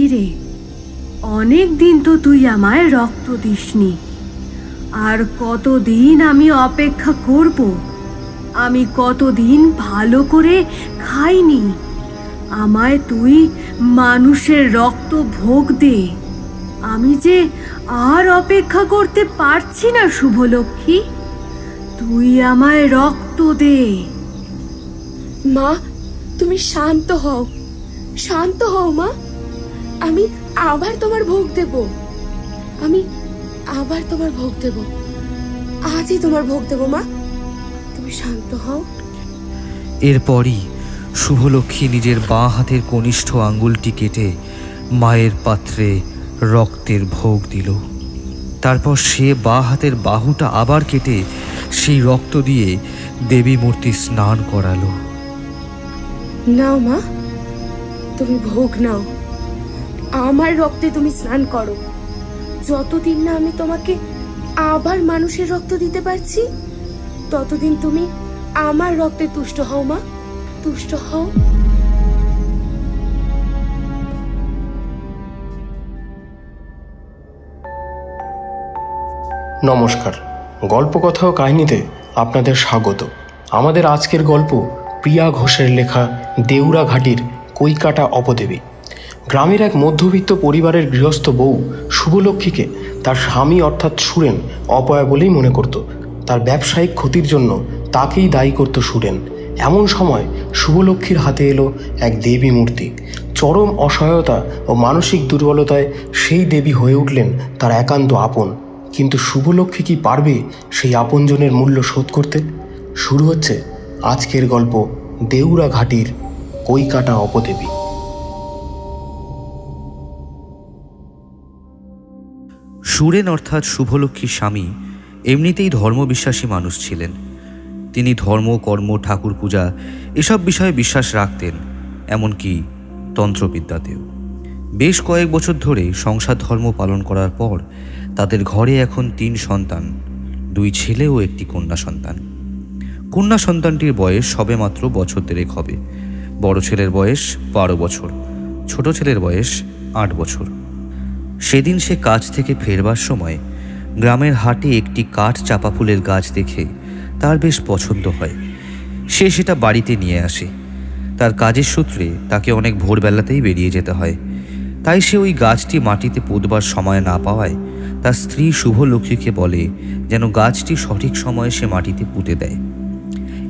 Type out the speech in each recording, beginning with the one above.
কিরে, অনেক দিন তো তুই আমায় রক্ত দিসনি। আর কতদিন আমি অপেক্ষা করব? আমি কতদিন ভালো করে খাইনি। আমায় তুই মানুষের রক্ত ভোগ দে। আমি যে আর অপেক্ষা করতে পারছি না শুভলক্ষ্মী, তুই আমায় রক্ত দে। মা, তুমি শান্ত হও, শান্ত হও মা। আমি আবার তোমার ভোগ দেব, আমি আবার তোমার ভোগ দেব, আজই তোমার ভোগ দেব মা। তুমি শান্ত হও। এরপরই শুভলক্ষ্মী নিজের বাঁ হাতের কনিষ্ঠ আঙ্গুলটি কেটে মায়ের পাত্রে রক্তের ভোগ দিল। তারপর সে বাঁ হাতের বাহুটা আবার কেটে সেই রক্ত দিয়ে দেবী মূর্তি স্নান করালো। নাও মা, তুমি ভোগ নাও, আমার রক্তে তুমি স্নান করো। যতদিন না আমি তোমাকে আবার মানুষের রক্ত দিতে পারছি, ততদিন তুমি আমার রক্তে তুষ্ট হও মা, তুষ্ট হও। নমস্কার, গল্পকথা ও কাহিনীতে আপনাদের স্বাগত। আমাদের আজকের গল্প প্রিয়া ঘোষের লেখা দেউরাঘাটির কৈকাটা অপদেবী। গ্রামের এক মধ্যবিত্ত পরিবারের গৃহস্থ বউ শুভলক্ষ্মীকে তার স্বামী অর্থাৎ সুরেন অপয়া বলেই মনে করত। তার ব্যবসায়িক ক্ষতির জন্য তাকেই দায়ী করত সুরেন। এমন সময় শুভলক্ষ্মীর হাতে এলো এক দেবী মূর্তি। চরম অসহায়তা ও মানসিক দুর্বলতায় সেই দেবী হয়ে উঠলেন তার একান্ত আপন। কিন্তু শুভলক্ষ্মী কি পারবে সেই আপনজনের মূল্য শোধ করতে? শুরু হচ্ছে আজকের গল্প দেউরাঘাটির কৈকাটা অপদেবী। সুরেন অর্থাৎ শুভলক্ষ্মীর স্বামী এমনিতেই ধর্মবিশ্বাসী মানুষ ছিলেন। তিনি ধর্ম, কর্ম, ঠাকুর পূজা এসব বিষয়ে বিশ্বাস রাখতেন, এমনকি তন্ত্রবিদ্যাতেও। বেশ কয়েক বছর ধরে সংসার ধর্ম পালন করার পর তাদের ঘরে এখন 3 সন্তান, 2 ছেলে ও একটি কন্যা সন্তান। কন্যা সন্তানটির বয়স সবেমাত্র বছর 1.5 হবে। বড় ছেলের বয়স 12 বছর, ছোট ছেলের বয়স 8 বছর। সেদিন সে কাজ থেকে ফেরবার সময় গ্রামের হাটে একটি কাঠ চাপা ফুলের গাছ দেখে তার বেশ পছন্দ হয়। সে সেটা বাড়িতে নিয়ে আসে। তার কাজের সূত্রে তাকে অনেক ভোরবেলাতেই বেরিয়ে যেতে হয়। তাই সে ওই গাছটি মাটিতে পুঁতবার সময় না পাওয়ায় তার স্ত্রী শুভলক্ষ্মীকে বলে যেন গাছটি সঠিক সময়ে সে মাটিতে পুঁতে দেয়।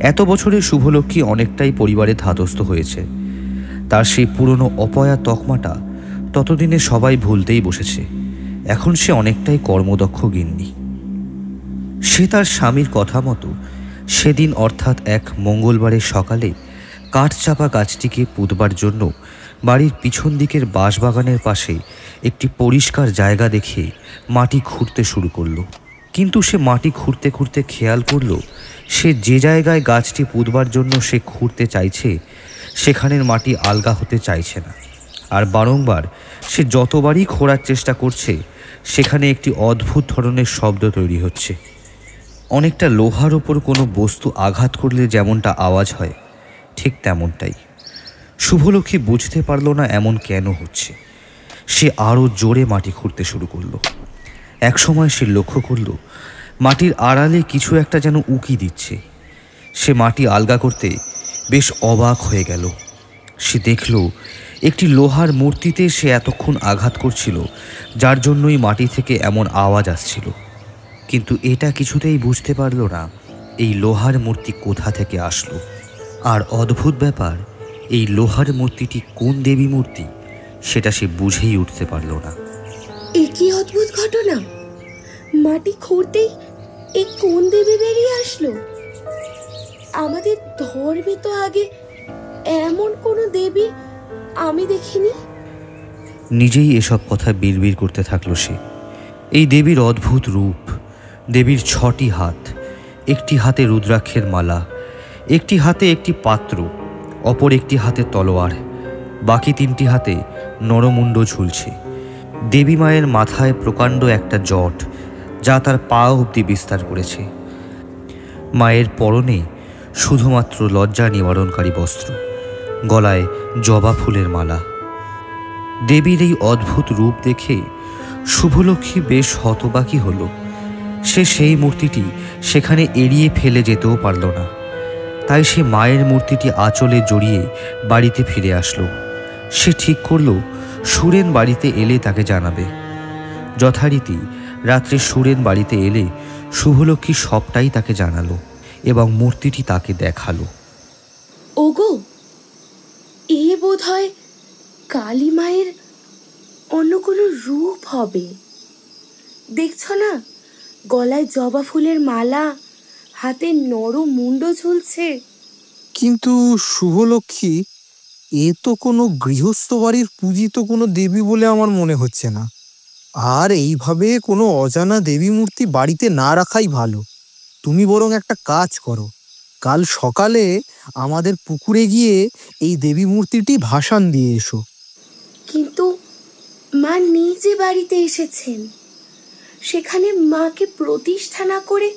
এত বছরে শুভলক্ষ্মী অনেকটাই পরিবারে ধাতস্থ হয়েছে। তার সেই পুরনো অপয়া তকমাটা ততদিনে সবাই ভুলতেই বসেছে। এখন সে অনেকটাই কর্মদক্ষ গিন্নি। সে তার স্বামীর কথা মতো সেদিন অর্থাৎ এক মঙ্গলবারের সকালে কাঠচাপা গাছটিকে পুঁতবার জন্য বাড়ির পিছন দিকের বাঁশবাগানের পাশে একটি পরিষ্কার জায়গা দেখে মাটি খুঁড়তে শুরু করলো। কিন্তু সে মাটি খুঁড়তে খুঁড়তে খেয়াল করল সে যে জায়গায় গাছটি পুঁতবার জন্য সে খুঁড়তে চাইছে সেখানের মাটি আলগা হতে চাইছে না। আর বারংবার সে যতবারই খোঁড়ার চেষ্টা করছে সেখানে একটি অদ্ভুত ধরনের শব্দ তৈরি হচ্ছে। অনেকটা লোহার ওপর কোনো বস্তু আঘাত করলে যেমনটা আওয়াজ হয় ঠিক তেমনটাই। শুভলক্ষ্মী বুঝতে পারল না এমন কেন হচ্ছে। সে আরও জোরে মাটি খুঁড়তে শুরু করলো। একসময় সে লক্ষ্য করল মাটির আড়ালে কিছু একটা যেন উকি দিচ্ছে। সে মাটি আলগা করতে বেশ অবাক হয়ে গেল। সে দেখল একটি লোহার মূর্তিতে সে এতক্ষণ আঘাত করছিল, যার জন্যই মাটি থেকে এমন আওয়াজ আসছিল। কিন্তু এটা কিছুতেই বুঝতে পারল না এই লোহার মূর্তি কোথা থেকে আসলো। আর অদ্ভুত ব্যাপার, এই লোহার মূর্তিটি কোন দেবী মূর্তি সেটা সে বুঝেই উঠতে পারল না। এ কি অদ্ভুত ঘটনা! মাটি খুঁড়তেই এ কোন দেবী বেরিয়ে আসলো? আমাদের ধর্মে তো আগে এমন কোনো দেবী আমি দেখিনি। নিজেই এসব কথা বিড়বিড় করতে থাকলো সে। এই দেবীর অদ্ভুত রূপ। দেবীর 6টি হাত, একটি হাতে রুদ্রাক্ষের মালা, একটি হাতে একটি পাত্র, অপর একটি হাতে তলোয়ার, বাকি 3টি হাতে নরমুণ্ড ঝুলছে। দেবী মায়ের মাথায় প্রকাণ্ড একটা জট, যা তার পা অবধি বিস্তার করেছে। মায়ের পরনে শুধুমাত্র লজ্জা নিবারণকারী বস্ত্র, গলায় জবা ফুলের মালা। দেবীর এই অদ্ভুত রূপ দেখে শুভলক্ষ্মী বেশ হতবাকী হল। সে সেই মূর্তিটি সেখানে এড়িয়ে ফেলে যেতেও পারল না। তাই সে মায়ের মূর্তিটি আঁচলে জড়িয়ে বাড়িতে ফিরে আসলো। সে ঠিক করল সুরেন বাড়িতে এলে তাকে জানাবে। যথারীতি রাত্রে সুরেন বাড়িতে এলে শুভলক্ষ্মী সবটাই তাকে জানালো এবং মূর্তিটি তাকে দেখালো। ওগো, এ বোধ হয় কালী মায়ের অন্য কোনো রূপ হবে। দেখছ না, গলায় জবা ফুলের মালা, হাতে নরম মুন্ড ঝুলছে। কিন্তু শুভলক্ষ্মী, এ তো কোনো গৃহস্থ বাড়ির পূজিত কোনো দেবী বলে আমার মনে হচ্ছে না। আর এইভাবে কোনো অজানা দেবী মূর্তি বাড়িতে না রাখাই ভালো। তুমি বরং একটা কাজ করো, কাল সকালে আমাদের পুকুরে গিয়ে এই দেবী মূর্তিটি ভাসান দিয়ে এসো। কিন্তু মা নিজে বাড়িতে এসেছেন, সেখানে মাকে প্রতিষ্ঠা না করে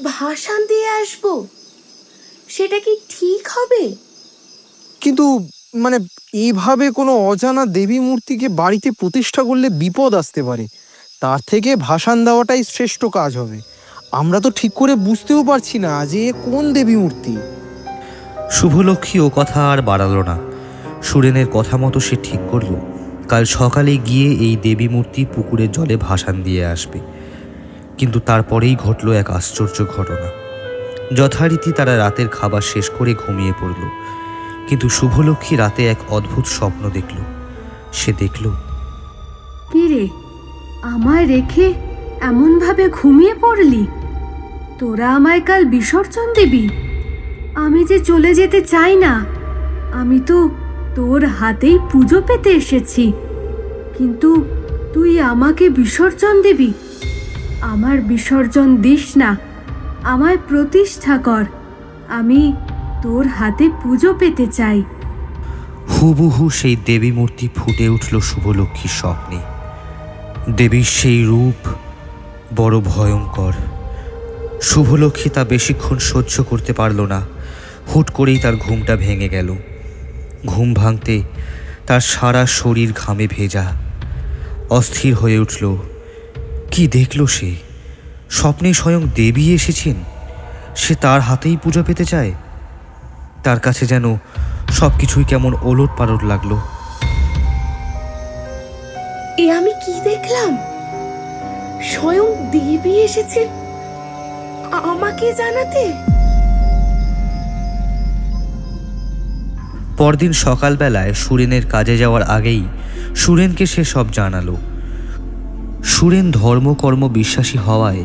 ভাসান দিয়ে আসবো, সেটা কি ঠিক হবে? কিন্তু এইভাবে কোনো অজানা দেবী মূর্তিকে বাড়িতে প্রতিষ্ঠা করলে বিপদ আসতে পারে। তার থেকে ভাসান দেওয়াটাই শ্রেষ্ঠ কাজ হবে। আমরা তো ঠিক করে বুঝতেও পারছি না যে কোন দেবী মূর্তি। শুভলক্ষ্মী ও কথা আর বাড়ালো না। সুরেনের কথা মতো সে ঠিক করল কাল সকালে গিয়ে এই দেবী মূর্তি পুকুরের জলে ভাসান দিয়ে আসবে। কিন্তু তারপরেই ঘটল এক আশ্চর্য ঘটনা। যথারীতি তারা রাতের খাবার শেষ করে ঘুমিয়ে পড়ল। কিন্তু শুভলক্ষ্মী রাতে এক অদ্ভুত স্বপ্ন দেখল। সে দেখল, কি রে, আমায় রেখে এমনভাবে ঘুমিয়ে পড়লি? তোরা আমায় কাল বিসর্জন দিবি? আমি যে চলে যেতে চাই না। আমি তো তোর হাতেই পুজো পেতে এসেছি, কিন্তু তুই আমাকে বিসর্জন দিবি? আমার বিসর্জন দিস না, আমায় প্রতিষ্ঠা কর। আমি তোর হাতে পুজো পেতে চাই। হুবহু সেই দেবী মূর্তি ফুটে উঠল শুভলক্ষ্মীর স্বপ্নে। দেবীর সেই রূপ বড় ভয়ঙ্কর। শুভলক্ষ্মী তা বেশিক্ষণ সহ্য করতে পারল না। হুট করেই তার ঘুমটা ভেঙে গেল। ঘুম ভাঙতে তার সারা শরীর ঘামে ভেজা। অস্থির হয়ে উঠল। কি দেখল সে? স্বপ্নে স্বয়ং দেবী এসেছেন। সে তার হাতেই পুজো পেতে চায়। তার কাছে যেন সব কিছুই কেমন ওলট পালট লাগলো। এ আমি কি দেখলাম? স্বয়ং দেবী এসেছেন আমাকে জানাতে। পরদিন সকালবেলায় সুরেনের কাজে যাওয়ার আগেই সুরেনকে সে সব জানালো। সুরেন ধর্মকর্ম বিশ্বাসী হওয়ায়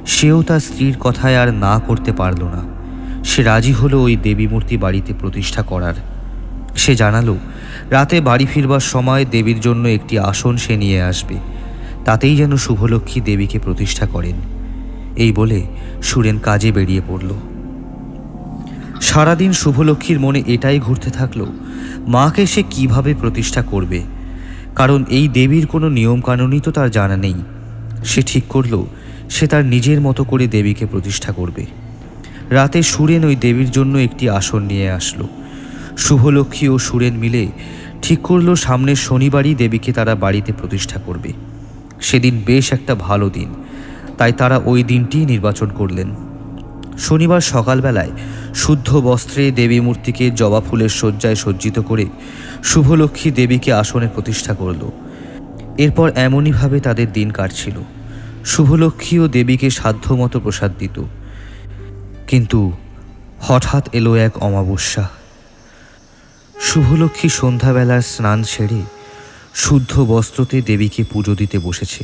সেও তার স্ত্রীর কথায় আর না করতে পারল না। সে রাজি হলো ওই দেবী মূর্তি বাড়িতে প্রতিষ্ঠা করার। সে জানালো রাতে বাড়ি ফিরবার সময় দেবীর জন্য একটি আসন সে নিয়ে আসবে, তাতেই যেন শুভলক্ষ্মী দেবীকে প্রতিষ্ঠা করেন। এই বলে সুরেন কাজে বেরিয়ে পড়ল। সারাদিন শুভলক্ষ্মীর মনে এটাই ঘুরতে থাকলো, মাকে সে কিভাবে প্রতিষ্ঠা করবে। কারণ এই দেবীর কোনো নিয়মকানুনই তো তার জানা নেই। সে ঠিক করলো সে তার নিজের মতো করে দেবীকে প্রতিষ্ঠা করবে। রাতে সুরেন ওই দেবীর জন্য একটি আসন নিয়ে আসলো। শুভলক্ষ্মী ও সুরেন মিলে ঠিক করলো সামনের শনিবারই দেবীকে তারা বাড়িতে প্রতিষ্ঠা করবে। সেদিন বেশ একটা ভালো দিন, তাই তারা ওই দিনটি নির্বাচন করলেন। শনিবার সকালবেলায় শুদ্ধ বস্ত্রে দেবী মূর্তিকে জবা ফুলের শয্যায় সজ্জিত করে শুভলক্ষ্মী দেবীকে আসনে প্রতিষ্ঠা করল। এরপর এমনইভাবে তাদের দিন কাটছিল। শুভলক্ষ্মী ও দেবীকে সাধ্যমতো প্রসাদ দিত। কিন্তু হঠাৎ এলো এক অমাবস্যা। শুভলক্ষ্মী সন্ধ্যাবেলার স্নান সেরে শুদ্ধ বস্ত্রতে দেবীকে পুজো দিতে বসেছে।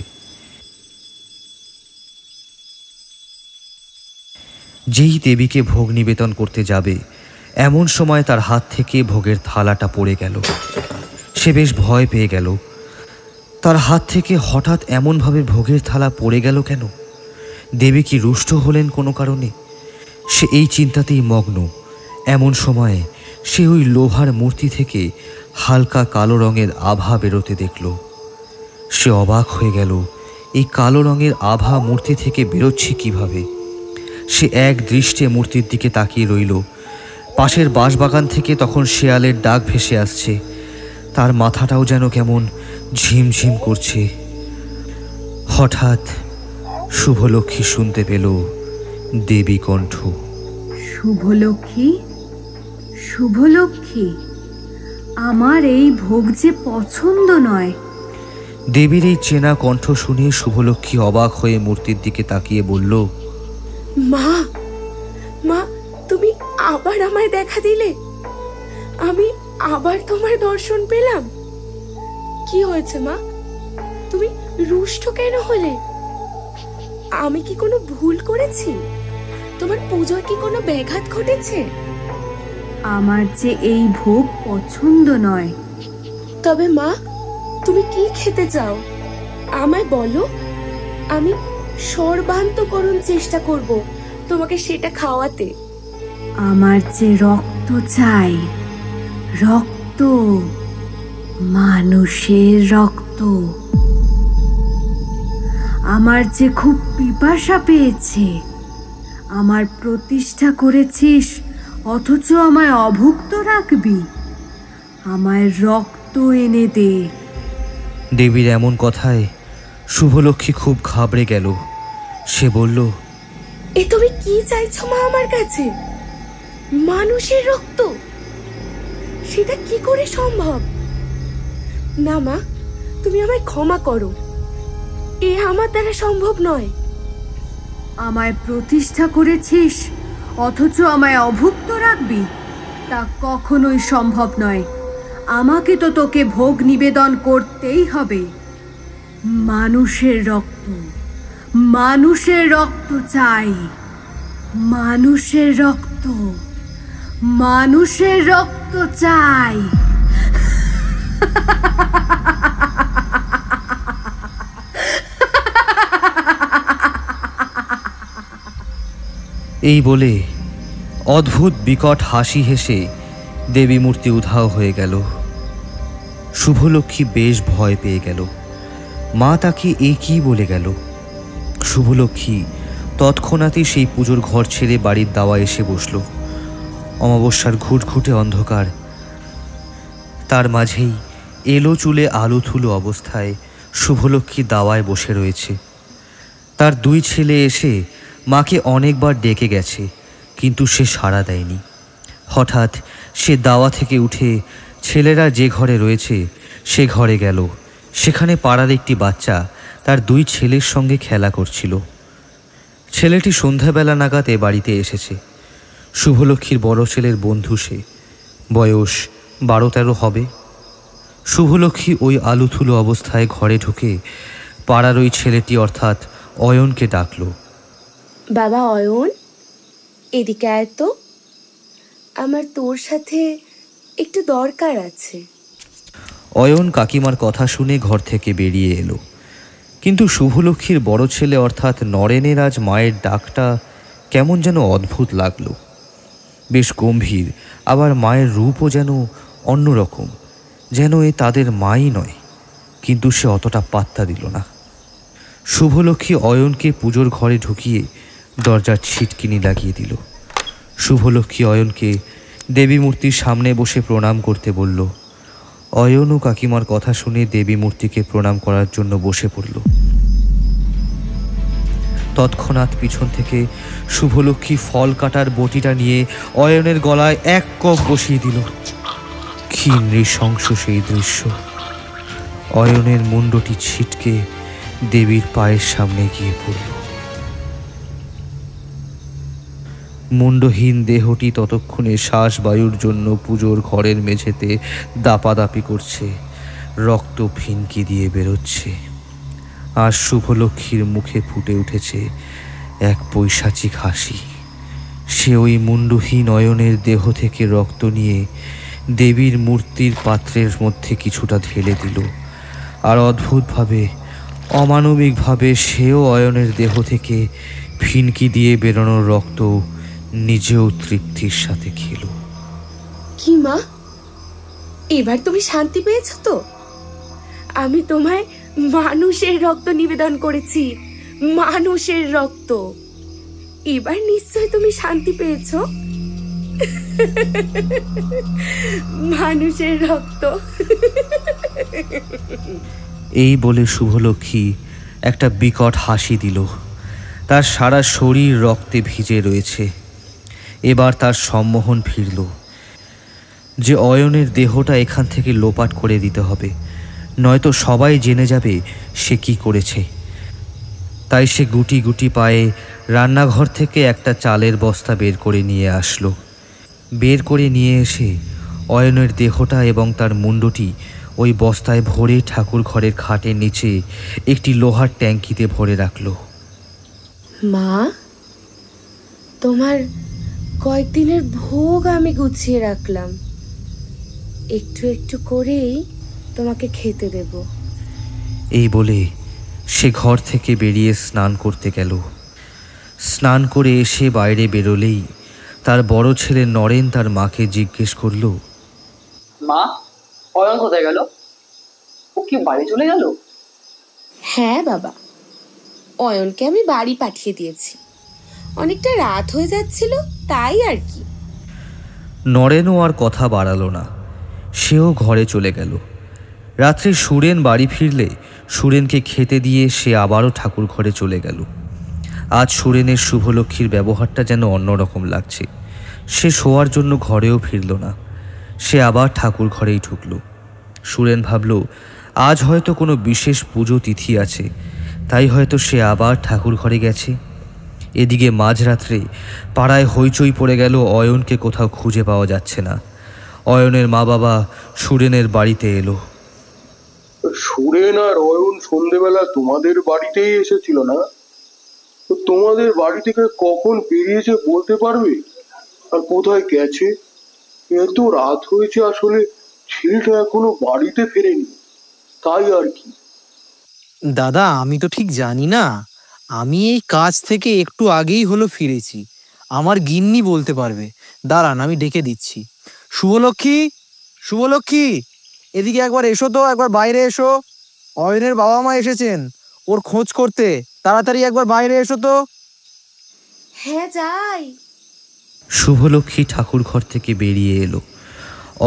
যেই দেবীকে ভোগ নিবেদন করতে যাবে এমন সময় তার হাত থেকে ভোগের থালাটা পড়ে গেল। সে বেশ ভয় পেয়ে গেল। তার হাত থেকে হঠাৎ এমনভাবে ভোগের থালা পড়ে গেল কেন? দেবী কি রুষ্ট হলেন কোনো কারণে? সে এই চিন্তাতেই মগ্ন। এমন সময়ে সে ওই লোহার মূর্তি থেকে হালকা কালো রঙের আভা বেরোতে দেখল। সে অবাক হয়ে গেল, এই কালো রঙের আভা মূর্তি থেকে বেরোচ্ছে কিভাবে? সে এক দৃষ্টে মূর্তির দিকে তাকিয়ে রইল। পাশের বাঁশবাগান থেকে তখন শেয়ালের ডাক ভেসে আসছে। তার মাথাটাও যেন কেমন ঝিমঝিম করছে। হঠাৎ শুভলক্ষ্মী শুনতে পেল দেবী কণ্ঠ। শুভলক্ষ্মী, শুভলক্ষ্মী, আমার এই ভোগ যে পছন্দ নয়। দেবীর এই চেনা কণ্ঠ শুনে শুভলক্ষ্মী অবাক হয়ে মূর্তির দিকে তাকিয়ে বলল, মা, মা, তুমি আবার আমায় দেখা দিলে। আমি আবার তোমার দর্শন পেলাম। কি হয়েছে মা? তুমি রুষ্ট কেন হলে? আমি কি কোনো ভুল করেছি? তোমার পুজোয় কি কোনো ব্যাঘাত ঘটেছে? আমার যে এই ভোগ পছন্দ নয়। তবে মা, তুমি কি খেতে চাও আমায় বলো। আমি সর্বান্তকরণ চেষ্টা করব তোমাকে সেটা খাওয়াতে। আমার যে রক্ত চাই, রক্ত, মানুষের রক্ত। আমার যে খুব পিপাসা পেয়েছে। আমার প্রতিষ্ঠা করেছিস অথচ আমায় অভুক্ত রাখবি? আমায় রক্ত এনে দে। দেবীর এমন কথায় শুভলক্ষ্মী খুব ঘাবড়ে গেল। সে বলল, এ তুমি কি চাইছো মা আমার কাছে? মানুষের রক্ত? সেটা কি করে সম্ভব? না মা, তুমি আমায় ক্ষমা করো। এ আমার দ্বারা সম্ভব নয়। আমায় প্রতিষ্ঠা করেছিস অথচ আমায় অভুক্ত রাখবি? তা কখনোই সম্ভব নয়। আমাকে তো তোকে ভোগ নিবেদন করতেই হবে। মানুষের রক্ত, মানুষের রক্ত চাই। মানুষের রক্ত, মানুষের রক্ত চাই। এই বলে অদ্ভুত বিকট হাসি হেসে দেবী মূর্তি উধাও হয়ে গেল। শুভলক্ষ্মী বেশ ভয় পেয়ে গেল। মা তাকে এ কি বলে গেল? শুভলক্ষ্মী তৎক্ষণাৎই সেই পুজোর ঘর ছেড়ে বাড়ির দাওয়া এসে বসল। অমাবস্যার ঘুটঘুটে অন্ধকার, তার মাঝেই এলো চুলে আলো থুলো অবস্থায় শুভলক্ষ্মী দাওয়ায় বসে রয়েছে। তার দুই ছেলে এসে মাকে অনেকবার ডেকে গেছে, কিন্তু সে সাড়া দেয়নি। হঠাৎ সে দাওয়া থেকে উঠে ছেলেরা যে ঘরে রয়েছে সে ঘরে গেল। সেখানে পাড়ার একটি বাচ্চা তার দুই ছেলের সঙ্গে খেলা করছিল। ছেলেটি সন্ধ্যাবেলা নাগাদ এ বাড়িতে এসেছে। শুভলক্ষ্মীর বড় ছেলের বন্ধু সে। বয়স 12-13 হবে। শুভলক্ষ্মী ওই আলুথুলো অবস্থায় ঘরে ঢুকে পাড়ার ওই ছেলেটি অর্থাৎ অয়নকে ডাকল। বাবা অয়ন, এদিকে আয় তো। আমার তোর সাথে একটু দরকার আছে। অয়ন কাকিমার কথা শুনে ঘর থেকে বেরিয়ে এলো, কিন্তু শুভলক্ষ্মীর বড় ছেলে অর্থাৎ নরেনের আজ মায়ের ডাকটা কেমন যেন অদ্ভুত লাগলো। বেশ গম্ভীর, আবার মায়ের রূপও যেন অন্যরকম, যেন এ তাদের মাই নয়। কিন্তু সে অতটা পাত্তা দিল না। শুভলক্ষ্মী অয়নকে পুজোর ঘরে ঢুকিয়ে দরজার ছিটকিনি লাগিয়ে দিল। শুভলক্ষ্মী অয়নকে দেবী মূর্তির সামনে বসে প্রণাম করতে বলল। অয়ন ও কাকিমার কথা শুনে দেবী মূর্তিকে প্রণাম করার জন্য বসে পড়ল। তৎক্ষণাৎ পিছন থেকে শুভলক্ষ্মী ফল কাটার বটিটা নিয়ে অয়নের গলায় এক কক বসিয়ে দিল। কি নৃশংস সেই দৃশ্য! অয়নের মুন্ডটি ছিটকে দেবীর পায়ের সামনে গিয়ে পড়ল। মুন্ডহীন দেহটি ততক্ষণে শ্বাস বায়ুর জন্য পুজোর ঘরের মেঝেতে দাপাদাপি করছে, রক্ত ফিনকি দিয়ে বেরোচ্ছে। আর শুভলক্ষ্মীর মুখে ফুটে উঠেছে এক পৈশাচিক হাসি। সে ওই মুন্ডহীন অয়নের দেহ থেকে রক্ত নিয়ে দেবীর মূর্তির পাত্রের মধ্যে কিছুটা ঢেলে দিল, আর অদ্ভুতভাবে, অমানবিকভাবে সেও অয়নের দেহ থেকে ফিনকি দিয়ে বেরোনো রক্ত নিজেও তৃপ্তির সাথে খেল। কি মা, এবার তুমি শান্তি পেয়েছো তো? আমি তোমায় মানুষের রক্ত নিবেদন করেছি, মানুষের রক্ত। এবার নিশ্চয় তুমি শান্তি পেয়েছো। মানুষের রক্ত। এই বলে শুভলক্ষ্মী একটা বিকট হাসি দিল। তার সারা শরীর রক্তে ভিজে রয়েছে। এবার তার সম্মোহন ফিরল যে অয়নের দেহটা এখান থেকে লোপাট করে দিতে হবে, নয়তো সবাই জেনে যাবে সে কি করেছে। তাই সে গুটি গুটি পায়ে রান্নাঘর থেকে একটা চালের বস্তা বের করে নিয়ে আসলো। বের করে নিয়ে এসে অয়নের দেহটা এবং তার মুন্ডটি ওই বস্তায় ভরে ঠাকুর ঘরের খাটের নিচে একটি লোহার ট্যাঙ্কিতে ভরে রাখলো। মা, তোমার কয়েকদিনের ভোগ আমি গুছিয়ে রাখলাম, একটু একটু করেই তোমাকে খেতে দেব। এই বলে সে ঘর থেকে বেরিয়ে স্নান করতে গেল। স্নান করে এসে বাইরে বেরোলেই তার বড় ছেলে নরেন তার মাকে জিজ্ঞেস করল, মা, অয়ন কোথায় গেল? ও কি বাড়ি চলে গেল? হ্যাঁ বাবা, অয়নকে আমি বাড়ি পাঠিয়ে দিয়েছি। অনেকটা রাত হয়ে যাচ্ছিল, তাই আর কি। নরেনও আর কথা বাড়ালো না, সেও ঘরে চলে গেল। রাত্রে সুরেন বাড়ি ফিরলে সুরেনকে খেতে দিয়ে সে আবারও ঠাকুর ঘরে চলে গেল। আজ সুরেনের শুভলক্ষ্মীর ব্যবহারটা যেন অন্যরকম লাগছে। সে শোয়ার জন্য ঘরেও ফিরল না, সে আবার ঠাকুর ঘরেই ঢুকল। সুরেন ভাবল আজ হয়তো কোনো বিশেষ পুজো তিথি আছে, তাই হয়তো সে আবার ঠাকুর ঘরে গেছে। এদিকে মাঝরাত্রে পাড়ায় হইচই পড়ে গেল, অয়নকে কোথাও খুঁজে পাওয়া যাচ্ছে না। অয়নের মা বাবা সুরেনের বাড়িতে এলো। সুরেন আর অয়ন সন্ধেবেলা তোমাদের বাড়িতেই এসেছিল না? তো তোমাদের বাড়ি থেকে কখন বেরিয়েছে বলতে পারবে? আর কোথায় গেছে? এত রাত হয়েছে, আসলে ছেলেটা এখনো বাড়িতে ফেরেনি, তাই আর কি। দাদা, আমি তো ঠিক জানি না। আমি এই কাজ থেকে একটু আগেই হলো ফিরেছি। আমার গিন্নি বলতে পারবে। দাঁড়ান, আমি ডেকে দিচ্ছি। শুভলক্ষ্মী, শুভলক্ষ্মী, এদিকে একবার এসো তো, একবার বাইরে এসো। অয়নের বাবা মা এসেছেন ওর খোঁজ করতে, তাড়াতাড়ি একবার বাইরে এসো তো। হ্যাঁ, যাই। শুভলক্ষ্মী ঠাকুর ঘর থেকে বেরিয়ে এলো।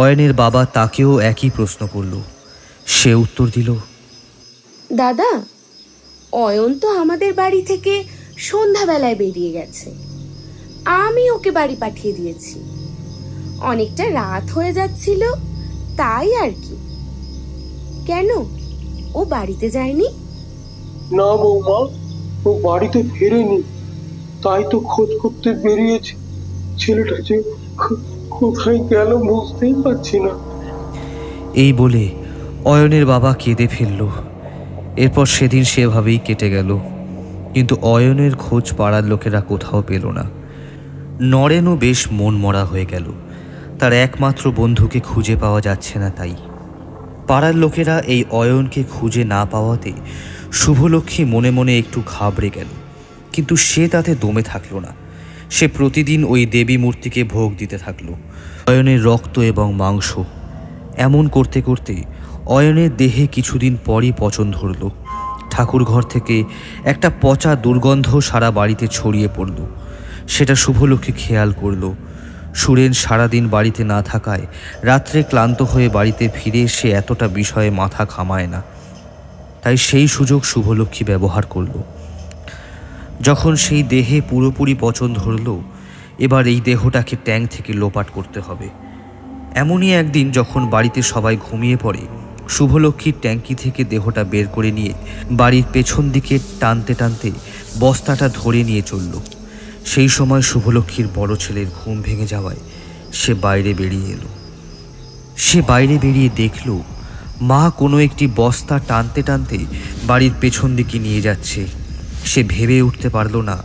অয়নের বাবা তাকেও একই প্রশ্ন করল। সে উত্তর দিল, দাদা, অয়ন তো আমাদের বাড়ি থেকে সন্ধ্যাবেলায় বেরিয়ে গেছে। আমি ওকে বাড়ি পাঠিয়ে দিয়েছি। অনেকটা রাত হয়ে যাচ্ছিল, তাই আর কি। কেন, ও বাড়িতে যায়নি? না বৌমা, ও বাড়িতে ফেরেনি, তাই তো খোঁজ করতে বেরিয়েছে। ছেলেটা যে কোথায় গেল বুঝতেই পারছি না। এই বলে অয়নের বাবা কেঁদে ফেলল। এরপর সেদিন সেভাবেই কেটে গেল, কিন্তু অয়নের খোঁজ পাড়ার লোকেরা কোথাও পেল না। নরেনও বেশ মন মরা হয়ে গেল, তার একমাত্র বন্ধুকে খুঁজে পাওয়া যাচ্ছে না। তাই পাড়ার লোকেরা এই অয়নকে খুঁজে না পাওয়াতে শুভলক্ষ্মী মনে মনে একটু ঘাবড়ে গেল, কিন্তু সে তাতে দমে থাকলো না। সে প্রতিদিন ওই দেবী মূর্তিকে ভোগ দিতে থাকলো, অয়নের রক্ত এবং মাংস। এমন করতে করতে অয়নের দেহে কিছুদিন পরই পচন ধরল। ঠাকুর ঘর থেকে একটা পচা দুর্গন্ধ সারা বাড়িতে ছড়িয়ে পড়ল। সেটা শুভলক্ষ্মী খেয়াল করল। সুরেন সারাদিন বাড়িতে না থাকায় রাত্রে ক্লান্ত হয়ে বাড়িতে ফিরে সে এতটা বিষয়ে মাথা ঘামায় না, তাই সেই সুযোগ শুভলক্ষ্মী ব্যবহার করল। যখন সেই দেহে পুরোপুরি পচন ধরল, এবার এই দেহটাকে ট্যাঙ্ক থেকে লোপাট করতে হবে। এমনই একদিন যখন বাড়িতে সবাই ঘুমিয়ে পড়ে, শুভলক্ষ্মীর ট্যাঙ্কি থেকে দেহটা বের করে নিয়ে বাড়ির পেছন দিকে টানতে টানতে বস্তাটা ধরে নিয়ে চলল। সেই সময় শুভলক্ষ্মীর বড় ছেলের ঘুম ভেঙে যাওয়ায় সে বাইরে বেরিয়ে এলো। সে বাইরে বেরিয়ে দেখল মা কোনো একটি বস্তা টানতে টানতে বাড়ির পেছন দিকে নিয়ে যাচ্ছে। সে ভেবে উঠতে পারল না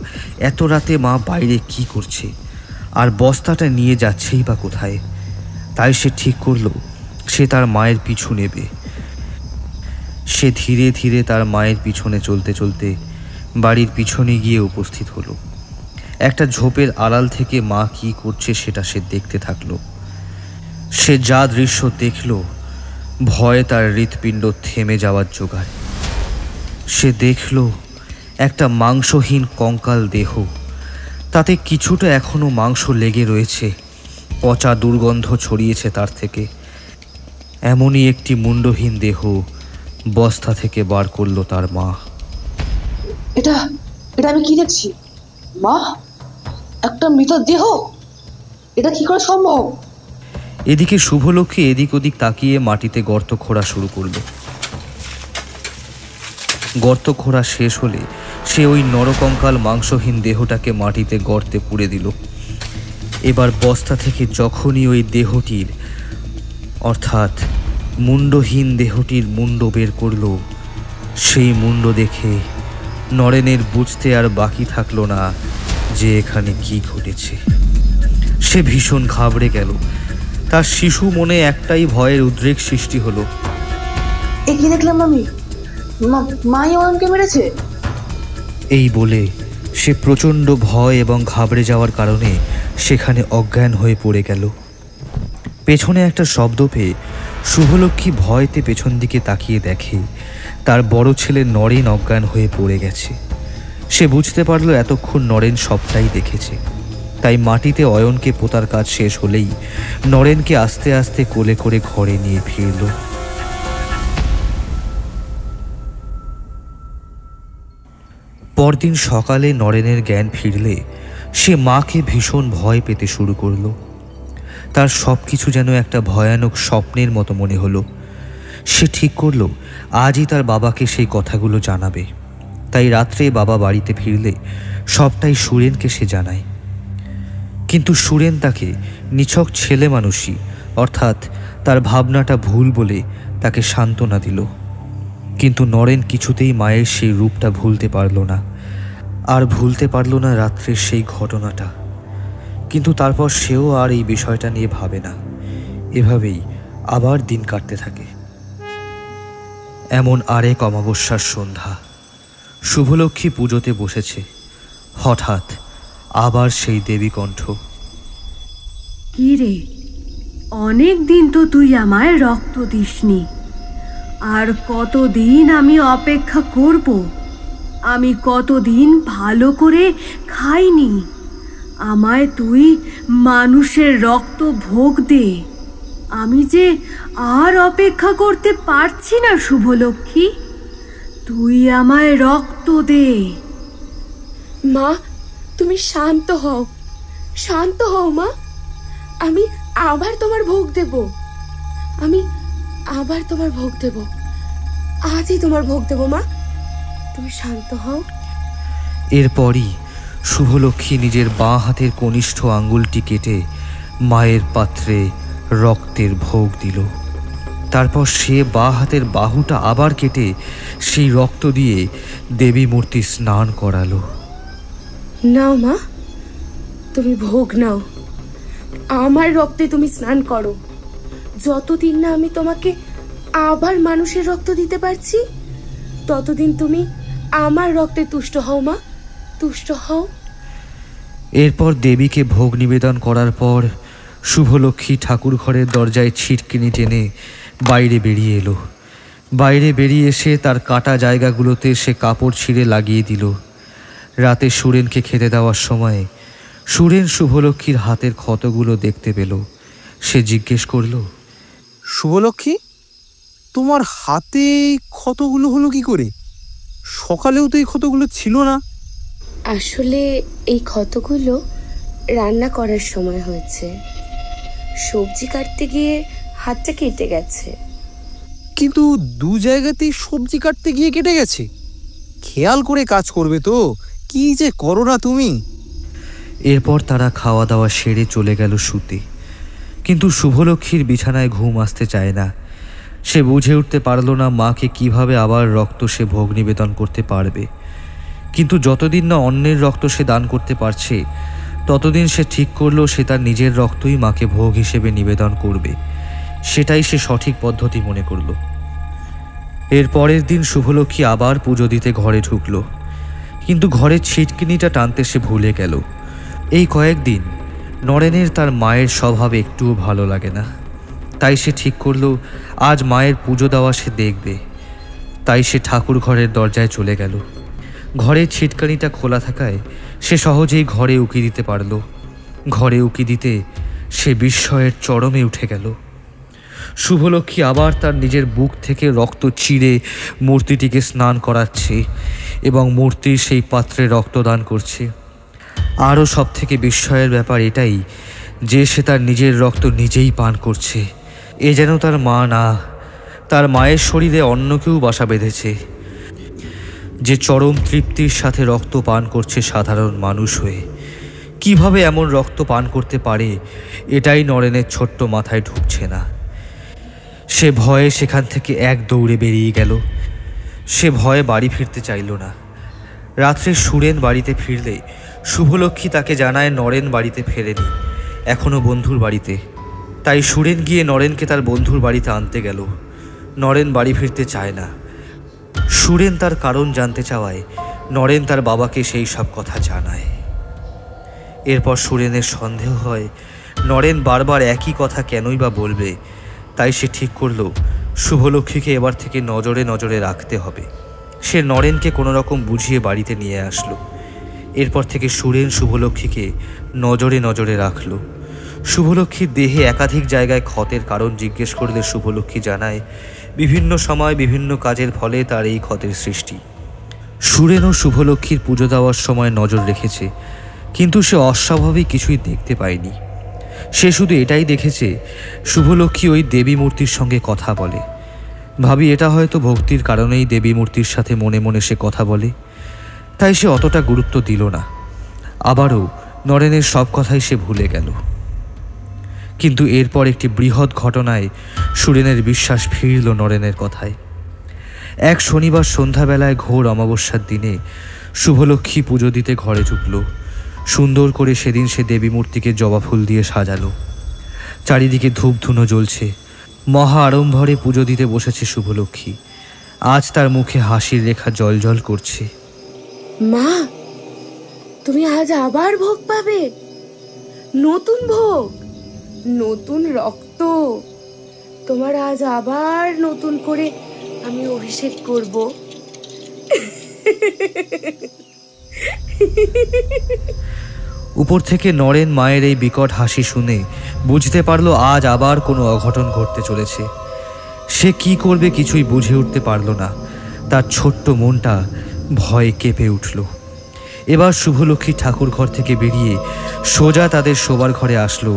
এত রাতে মা বাইরে কি করছে, আর বস্তাটা নিয়ে যাচ্ছেই বা কোথায়। তাই সে ঠিক করল সে তার মায়ের পিছু নেবে। সে ধীরে ধীরে তার মায়ের পিছনে চলতে চলতে বাড়ির পিছনে গিয়ে উপস্থিত হলো। একটা ঝোপের আড়াল থেকে মা কি করছে সেটা সে দেখতে থাকলো। সে যা দৃশ্য দেখল, ভয়ে তার হৃৎপিণ্ড থেমে যাওয়ার জোগাড়। সে দেখল একটা মাংসহীন কঙ্কাল দেহ, তাতে কিছুটা এখনো মাংস লেগে রয়েছে, পচা দুর্গন্ধ ছড়িয়েছে তার থেকে। এমনই একটি মুন্ডহীন দেহ বস্তা থেকে বার করলো তার মা। এটা এটা আমি কি দেখছি মা? একটা মৃত দেহ, এটা কি করে সম্ভব? এদিকে শুভলক্ষ্মী এদিক ওদিক তাকিয়ে মাটিতে গর্ত খোঁড়া শুরু করলো। গর্ত খোঁড়া শেষ হলে সে ওই নরকঙ্কাল মাংসহীন দেহটাকে মাটিতে গর্তে পুড়ে দিল। এবার বস্তা থেকে যখনই ওই দেহটির অর্থাৎ মুন্ডহীন দেহটির মুন্ড বের করল, সেই মুন্ড দেখে নরেনের বুঝতে আর বাকি থাকলো না যে এখানে কি ঘটেছে। সে ভীষণ ঘাবড়ে গেল। তার শিশু মনে একটাই ভয়ের উদ্রেক সৃষ্টি হলো। এ কি দেখলাম আমি? মাই অয়নকে মেরেছে। এই বলে সে প্রচণ্ড ভয় এবং ঘাবড়ে যাওয়ার কারণে সেখানে অজ্ঞান হয়ে পড়ে গেল। পেছনে একটা শব্দ পেয়ে শুভলক্ষ্মী ভয়তে পেছন দিকে তাকিয়ে দেখে তার বড় ছেলে নরেন অজ্ঞান হয়ে পড়ে গেছে। সে বুঝতে পারলো এতক্ষণ নরেন সবটাই দেখেছে। তাই মাটিতে অয়নকে পোতার কাজ শেষ হলেই নরেনকে আস্তে আস্তে কোলে করে ঘরে নিয়ে ফিরল। পরদিন সকালে নরেনের জ্ঞান ফিরলে সে মাকে ভীষণ ভয় পেতে শুরু করলো। তার সব কিছু যেন একটা ভয়ানক স্বপ্নের মতো মনে হলো। সে ঠিক করলো আজই তার বাবাকে সেই কথাগুলো জানাবে। তাই রাত্রে বাবা বাড়িতে ফিরলে সবটাই সুরেনকে সে জানায়। কিন্তু সুরেন তাকে নিছক ছেলে মানুষই, অর্থাৎ তার ভাবনাটা ভুল বলে তাকে সান্ত্বনা দিল। কিন্তু নরেন কিছুতেই মায়ের সেই রূপটা ভুলতে পারল না, আর ভুলতে পারল না রাত্রের সেই ঘটনাটা। কিন্তু তারপর সেও আর এই বিষয়টা নিয়ে ভাবে না। এভাবেই আবার দিন কাটতে থাকে। এমন আরেক অমাবস্যার সন্ধ্যা, শুভলক্ষ্মী পুজোতে বসেছে। হঠাৎ আবার সেই দেবী কণ্ঠ। কি রে, অনেক দিন তো তুই আমায় রক্ত দিসনি। আর কতদিন আমি অপেক্ষা করব? আমি কতদিন ভালো করে খাইনি। আমায় তুই মানুষের রক্ত ভোগ দে। আমি যে আর অপেক্ষা করতে পারছি না শুভলক্ষ্মী, তুই আমায় রক্ত দে। মা, তুমি শান্ত হও, শান্ত হও মা। আমি আবার তোমার ভোগ দেব। আমি আবার তোমার ভোগ দেব। আজই তোমার ভোগ দেব মা। তুমি শান্ত হও। এরপরই শুভলক্ষ্মী নিজের বাঁ হাতের কনিষ্ঠ আঙ্গুলটি কেটে মায়ের পাত্রে রক্তের ভোগ দিল। তারপর সে বাঁ হাতের বাহুটা আবার কেটে সেই রক্ত দিয়ে দেবী মূর্তি স্নান করালো। নাও মা, তুমি ভোগ নাও। আমার রক্তে তুমি স্নান করো। যতদিন না আমি তোমাকে আবার মানুষের রক্ত দিতে পারছি, ততদিন তুমি আমার রক্তে তুষ্ট হও মা, তুষ্ট হও। এরপর দেবীকে ভোগ নিবেদন করার পর শুভলক্ষ্মী ঠাকুর ঘরের দরজায় ছিটকিনি টেনে বাইরে বেরিয়ে এলো। বাইরে বেরিয়ে এসে তার কাটা জায়গাগুলোতে সে কাপড় ছিঁড়ে লাগিয়ে দিল। রাতে সুরেনকে খেতে দেওয়ার সময় সুরেন শুভলক্ষ্মীর হাতের ক্ষতগুলো দেখতে পেল। সে জিজ্ঞেস করল, শুভলক্ষ্মী, তোমার হাতে ক্ষতগুলো হলো কি করে? সকালেও তো এই ক্ষতগুলো ছিল না। আসলে এই ক্ষতগুলো রান্না করার সময় হয়েছে। সবজি কাটতে গিয়ে হাতটা কেটে গেছে। কিন্তু দু জায়গাতেই সবজি কাটতে গিয়ে কেটে গেছে। খেয়াল করে কাজ করবে তো, কি যে করো না তুমি। এরপর তারা খাওয়া দাওয়া সেরে চলে গেল শুতে। কিন্তু শুভলক্ষ্মীর বিছানায় ঘুম আসতে চায় না। সে বুঝে উঠতে পারল না মাকে কিভাবে আবার রক্ত সে ভোগ নিবেদন করতে পারবে। কিন্তু যতদিন না অন্যের রক্ত সে দান করতে পারছে, ততদিন সে ঠিক করলো সে তার নিজের রক্তই মাকে ভোগ হিসেবে নিবেদন করবে। সেটাই সে সঠিক পদ্ধতি মনে করল। এর পরের দিন শুভলক্ষ্মী আবার পুজো দিতে ঘরে ঢুকল। কিন্তু ঘরের ছিটকিনিটা টানতে সে ভুলে গেল। এই কয়েকদিন নরেনের তার মায়ের স্বভাব একটুও ভালো লাগে না। তাই সে ঠিক করল আজ মায়ের পুজো দেওয়া সে দেখবে। তাই সে ঠাকুর ঘরের দরজায় চলে গেল। ঘরের ছিটকানিটা খোলা থাকায় সে সহজেই ঘরে উকি দিতে পারল। ঘরে উকি দিতে সে বিস্ময়ের চরমে উঠে গেল। শুভলক্ষ্মী আবার তার নিজের বুক থেকে রক্ত চিরে মূর্তিটিকে স্নান করাচ্ছে এবং মূর্তির সেই পাত্রে রক্তদান করছে। আরও সব থেকে বিস্ময়ের ব্যাপার এটাই যে সে তার নিজের রক্ত নিজেই পান করছে। এ যেন তার মা না, তার মায়ের শরীরে অন্য কেউ বাসা বেঁধেছে, যে চরম তৃপ্তির সাথে রক্ত পান করছে সাধারণ মানুষ হয়ে। কিভাবে এমন রক্ত পান করতে পারে এটাই নরেনের ছোট্ট মাথায় ঢুকছে না। সে ভয়ে সেখান থেকে এক দৌড়ে বেরিয়ে গেল। সে ভয়ে বাড়ি ফিরতে চাইল না। রাত্রে সুরেন বাড়িতে ফিরলে শুভলক্ষ্মী তাকে জানায় নরেন বাড়িতে ফেরেনি, এখনও বন্ধুর বাড়িতে। তাই সুরেন গিয়ে নরেনকে তার বন্ধুর বাড়িতে আনতে গেল। নরেন বাড়ি ফিরতে চায় না। সুরেন তার কারণ জানতে চাওয়ায় নরেন তার বাবাকে সেই সব কথা জানায়। এরপর সুরেনের সন্দেহ হয় নরেন বারবার একই কথা কেনই বা বলবে। তাই সে ঠিক করল শুভলক্ষ্মীকে এবার থেকে নজরে নজরে রাখতে হবে। সে নরেনকে কোনো রকম বুঝিয়ে বাড়িতে নিয়ে আসলো। এরপর থেকে সুরেন শুভলক্ষ্মীকে নজরে নজরে রাখল। শুভলক্ষ্মীর দেহে একাধিক জায়গায় ক্ষতের কারণ জিজ্ঞেস করলে শুভলক্ষ্মী জানায় বিভিন্ন সময় বিভিন্ন কাজের ফলে তার এই ক্ষতের সৃষ্টি। সুরেন ও শুভলক্ষ্মীর পুজো দেওয়ার সময় নজর রেখেছে, কিন্তু সে অস্বাভাবিক কিছুই দেখতে পায়নি। সে শুধু এটাই দেখেছে শুভলক্ষ্মী ওই দেবী মূর্তির সঙ্গে কথা বলে। ভাবি এটা হয়তো ভক্তির কারণেই দেবী মূর্তির সাথে মনে মনে সে কথা বলে, তাই সে অতটা গুরুত্ব দিল না। আবারও নরেনের সব কথাই সে ভুলে গেল। কিন্তু এরপর একটি বৃহৎ ঘটনায় সুরেনের বিশ্বাস ফিরল নরেনের কথায়। এক শনিবার সন্ধ্যাবেলায় ঘোর অমাবস্যার দিনে শুভলক্ষ্মী পুজো দিতে ঘরে ঢুকল। সুন্দর করে সেদিন সে দেবী মূর্তিকে জবা ফুল দিয়ে সাজালো। চারিদিকে ধূপধুনো জ্বলছে। মহা আড়ম্বরে পুজো দিতে বসেছে শুভলক্ষ্মী। আজ তার মুখে হাসির রেখা জলজল করছে। মা, তুমি আজ আবার ভোগ পাবে, নতুন ভোগ, নতুন রক্ত। তোমার আজ আবার নতুন করে আমি অভিষেক করব। উপর থেকে নরেন মায়ের এই বিকট হাসি শুনে বুঝতে পারল আজ আবার কোনো অঘটন ঘটতে চলেছে। সে কি করবে কিছুই বুঝে উঠতে পারল না। তার ছোট্ট মনটা ভয়ে কেঁপে উঠল। এবার শুভলক্ষ্মী ঠাকুর ঘর থেকে বেরিয়ে সোজা তাদের শোবার ঘরে আসলো,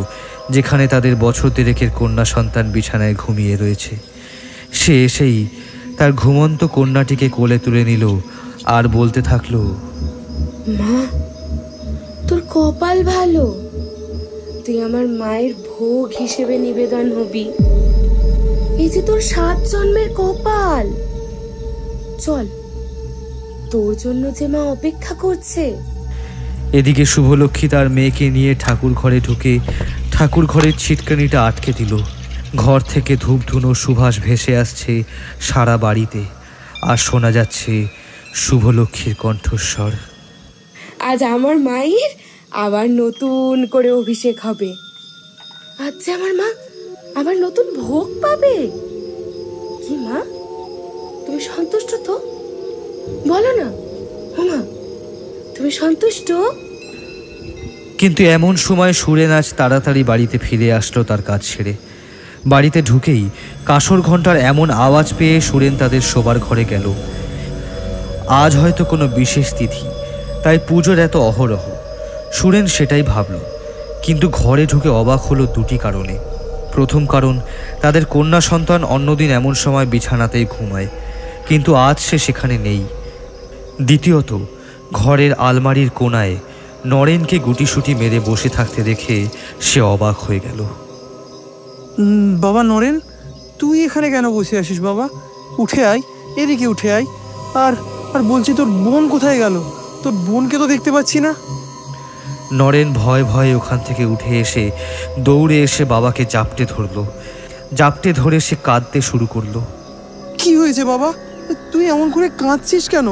যেখানে তাদের বছর দেড়েকের কন্যা সন্তান বিছানায় ঘুমিয়ে রয়েছে। সে এসেই তার ঘুমন্ত কন্যাটিকে কোলে তুলে নিল আর বলতে থাকলো, মা, তোর কপাল ভালো, তুই আমার মায়ের ভোগ হিসেবে নিবেদন হবি। এই যে তোর 7 জন্মের কপাল। চল, তোর জন্য যে মা অপেক্ষা করছে। এদিকে শুভলক্ষ্মী তার মেয়েকে নিয়ে ঠাকুর ঘরে ঢুকে ঠাকুর ঘরের ছিটকানিটা আটকে দিল। ঘর থেকে ধূপধুনো সুবাস ভেসে আসছে সারা বাড়িতে, আর শোনা যাচ্ছে শুভলক্ষ্মীর কণ্ঠস্বর। আজ আমার মায়ের আবার নতুন করে অভিষেক হবে। আজ যে আমার মা আবার নতুন ভোগ পাবে। কি মা, তুমি সন্তুষ্ট তো? বলো না মা, তুমি সন্তুষ্ট? কিন্তু এমন সময় সুরেন আজ তাড়াতাড়ি বাড়িতে ফিরে আসলো তার কাজ ছেড়ে। বাড়িতে ঢুকেই কাঁসর ঘণ্টার এমন আওয়াজ পেয়ে সুরেন তাদের শোবার ঘরে গেল। আজ হয়তো কোনো বিশেষ তিথি, তাই পুজোর এত অহরহ। সুরেন সেটাই ভাবল, কিন্তু ঘরে ঢুকে অবাক হলো দুটি কারণে। প্রথম কারণ, তাদের কন্যা সন্তান অন্যদিন এমন সময় বিছানাতেই ঘুমায়, কিন্তু আজ সে সেখানে নেই। দ্বিতীয়ত, ঘরের আলমারির কোণায় নরেনকে গুটিসুটি মেরে বসে থাকতে দেখে সে অবাক হয়ে গেল। বাবা নরেন, তুই এখানে কেন বসে আছিস বাবা? উঠে আয়, এদিকে উঠে আয়। আর আর বলছি, তোর বোন কোথায় গেল? তোর বোনকে তো দেখতে পাচ্ছি না। নরেন ভয়ে ভয়ে ওখান থেকে উঠে এসে দৌড়ে এসে বাবাকে জাপটে ধরল। জাপটে ধরে সে কাঁদতে শুরু করলো। কি হয়েছে বাবা? তুই এমন করে কাঁদছিস কেন?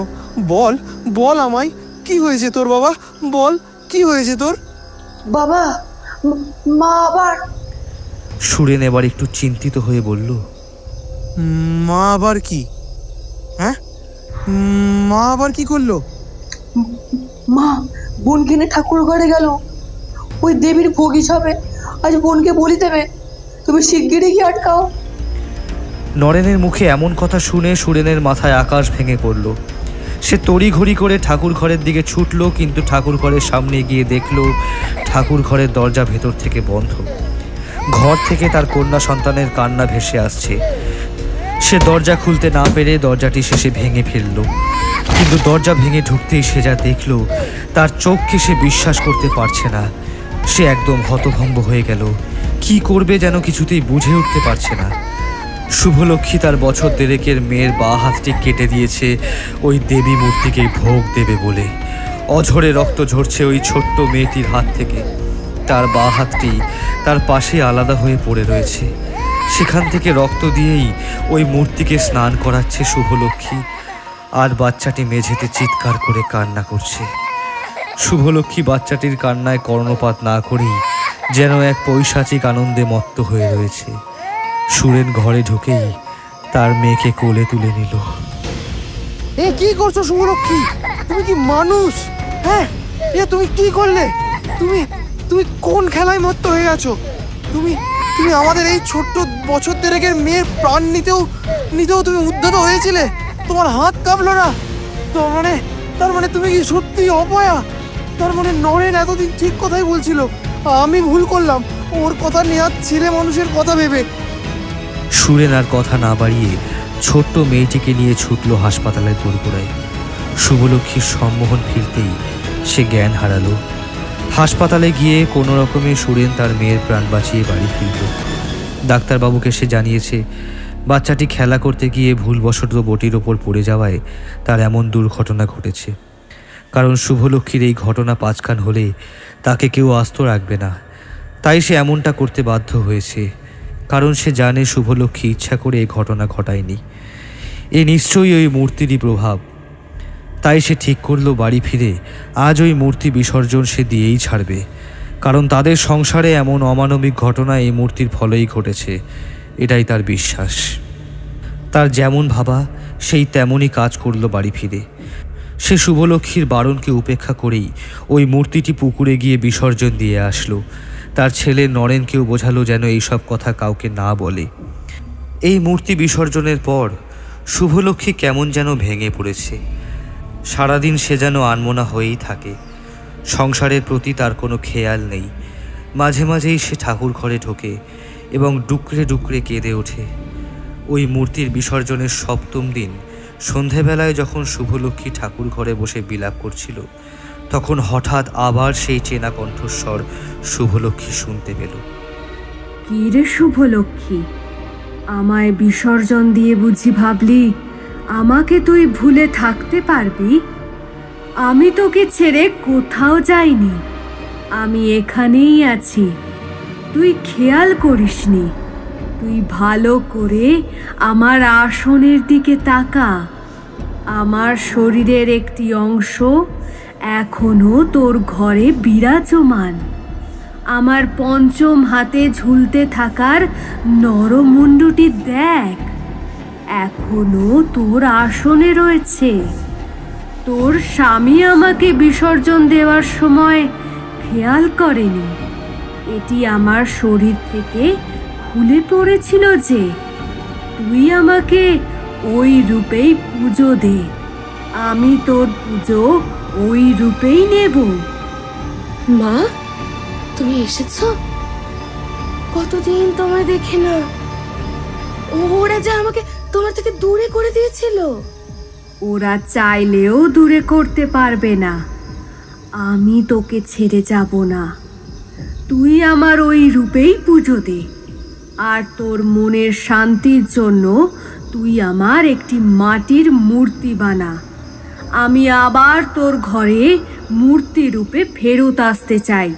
বল বল আমায়, কি হয়েছে তোর বাবা? বল, কি হয়েছে তোর? বাবা, মা আবার। সুরেন এবার একটু চিন্তিত হয়ে বলল, মা আবার কি? হ্যাঁ, মা আবার কি করলো? মা বোন কিনে ঠাকুর ঘরে গেল ওই দেবীর ভোগ হিসাবে আজ বোনকে বলি দেবে, তুমি শিগগিরই গিয়ে আটকাও। নরেনের মুখে এমন কথা শুনে সুরেনের মাথায় আকাশ ভেঙে পড়ল। সে তড়িঘড়ি করে ঠাকুর ঘরের দিকে ছুটল, কিন্তু ঠাকুর ঘরের সামনে গিয়ে দেখল ঠাকুর ঘরের দরজা ভেতর থেকে বন্ধ। ঘর থেকে তার কন্যা সন্তানের কান্না ভেসে আসছে। সে দরজা খুলতে না পেরে দরজাটি শেষে ভেঙে ফেলল, কিন্তু দরজা ভেঙে ঢুকতেই সে যা দেখল তার চোখকে সে বিশ্বাস করতে পারছে না। সে একদম হতভম্ব হয়ে গেল। কি করবে যেন কিছুতেই বুঝে উঠতে পারছে না। শুভলক্ষ্মী তার বছর দেড়েকের মেয়ের বাঁ হাতটি কেটে দিয়েছে ওই দেবী মূর্তিকে ভোগ দেবে বলে। অঝরে রক্ত ঝরছে ওই ছোট্ট মেয়েটির হাত থেকে। তার বাঁ হাতটি তার পাশে আলাদা হয়ে পড়ে রয়েছে। সেখান থেকে রক্ত দিয়েই ওই মূর্তিকে স্নান করাচ্ছে শুভলক্ষ্মী। আর বাচ্চাটি মেঝেতে চিৎকার করে কান্না করছে। শুভলক্ষ্মী বাচ্চাটির কান্নায় কর্ণপাত না করেই যেন এক পৈশাচিক আনন্দে মত্ত হয়ে রয়েছে। সুরেন ঘরে ঢুকেই তার মেয়েকে কোলে তুলে নিল। এ কি করছো শুভলক্ষ্মী? তুমি কি মানুষ? হ্যাঁ, এ তুমি কি করলে? তুমি তুমি কোন খেলায় মত্ত হয়ে গেছো? তুমি তুমি আমাদের এই ছোট্ট বছর দেড়েকের মেয়ের প্রাণ নিতেও তুমি উদ্যত হয়েছিলে? তোমার হাত কাঁপলো না? তার মানে তুমি কি সত্যি অপয়া? তার মানে নরেন এতদিন ঠিক কথাই বলছিল, আমি ভুল করলাম ওর কথা নেওয়ার ছেলে মানুষের কথা ভেবে। সুরেন আর কথা না বাড়িয়ে ছোট্ট মেয়েটিকে নিয়ে ছুটল হাসপাতালের দোরগোড়ায়। শুভলক্ষ্মীর সম্মোহন ফিরতেই সে জ্ঞান হারালো। হাসপাতালে গিয়ে কোনো রকমে সুরেন তার মেয়ের প্রাণ বাঁচিয়ে বাড়ি ফিরল। ডাক্তারবাবুকে সে জানিয়েছে বাচ্চাটি খেলা করতে গিয়ে ভুলবশত বটির ওপর পড়ে যাওয়ায় তার এমন দুর্ঘটনা ঘটেছে। কারণ শুভলক্ষ্মীর এই ঘটনা পাঁচকান হলে তাকে কেউ আস্ত রাখবে না, তাই সে এমনটা করতে বাধ্য হয়েছে। কারণ সে জানে শুভলক্ষ্মী ইচ্ছা করে এই ঘটনা ঘটায়নি, এ নিশ্চয়ই ওই মূর্তিরই প্রভাব। তাই সে ঠিক করলো বাড়ি ফিরে আজ ওই মূর্তি বিসর্জন সে দিয়েই ছাড়বে। কারণ তাদের সংসারে এমন অমানবিক ঘটনা এই মূর্তির ফলেই ঘটেছে, এটাই তার বিশ্বাস। তার যেমন ভাবা সেই তেমনই কাজ করলো বাড়ি ফিরে। সে শুভলক্ষ্মীর বারণকে উপেক্ষা করেই ওই মূর্তিটি পুকুরে গিয়ে বিসর্জন দিয়ে আসলো। তার ছেলে নরেনকেও বোঝালো যেন এইসব কথা কাউকে না বলে। এই মূর্তি বিসর্জনের পর শুভলক্ষ্মী কেমন যেন ভেঙে পড়েছে। সারাদিন সে যেন আনমনা হয়েই থাকে। সংসারের প্রতি তার কোনো খেয়াল নেই। মাঝে মাঝেই সে ঠাকুর ঘরে ঢোকে এবং ডুকরে ডুকরে কেঁদে ওঠে। ওই মূর্তির বিসর্জনের সপ্তম দিন সন্ধেবেলায় যখন শুভলক্ষ্মী ঠাকুর ঘরে বসে বিলাপ করছিল, তখন হঠাৎ আবার সেই চেনা কণ্ঠস্বর শুভলক্ষ্মী শুনতে পেল। কি রে শুভলক্ষ্মী, আমায় বিসর্জন দিয়ে বুঝি ভাবলি আমাকে তুই ভুলে থাকতে পারবি? আমি তোকে ছেড়ে কোথাও যাইনি, আমি এখানেই আছি। তুই খেয়াল করিসনি। তুই ভালো করে আমার আসনের দিকে তাকা। আমার শরীরের একটি অংশ এখনো তোর ঘরে বিরাজমান। আমার পঞ্চম হাতে ঝুলতে থাকার নরমুণ্ডটি দেখ, এখনো তোর আসনে রয়েছে। তোর স্বামী আমাকে বিসর্জন দেওয়ার সময় খেয়াল করেনি। এটি আমার শরীর থেকে খুলে পড়েছিল যে। তুই আমাকে ওই রূপেই পুজো দে, আমি তোর পুজো ওই রূপেই নেব। মা, তুমি এসেছো? কতদিন তোমায় দেখে না। ওরা যে আমাকে তোমার থেকে দূরে করে দিয়েছিল। ওরা চাইলেও দূরে করতে পারবে না। আমি তোকে ছেড়ে যাব না। তুই আমার ওই রূপেই পুজো দে। আর তোর মনের শান্তির জন্য তুই আমার একটি মাটির মূর্তি বানা। আমি আবার তোর ঘরে মূর্তি রূপে ফেরত আসতে চাই।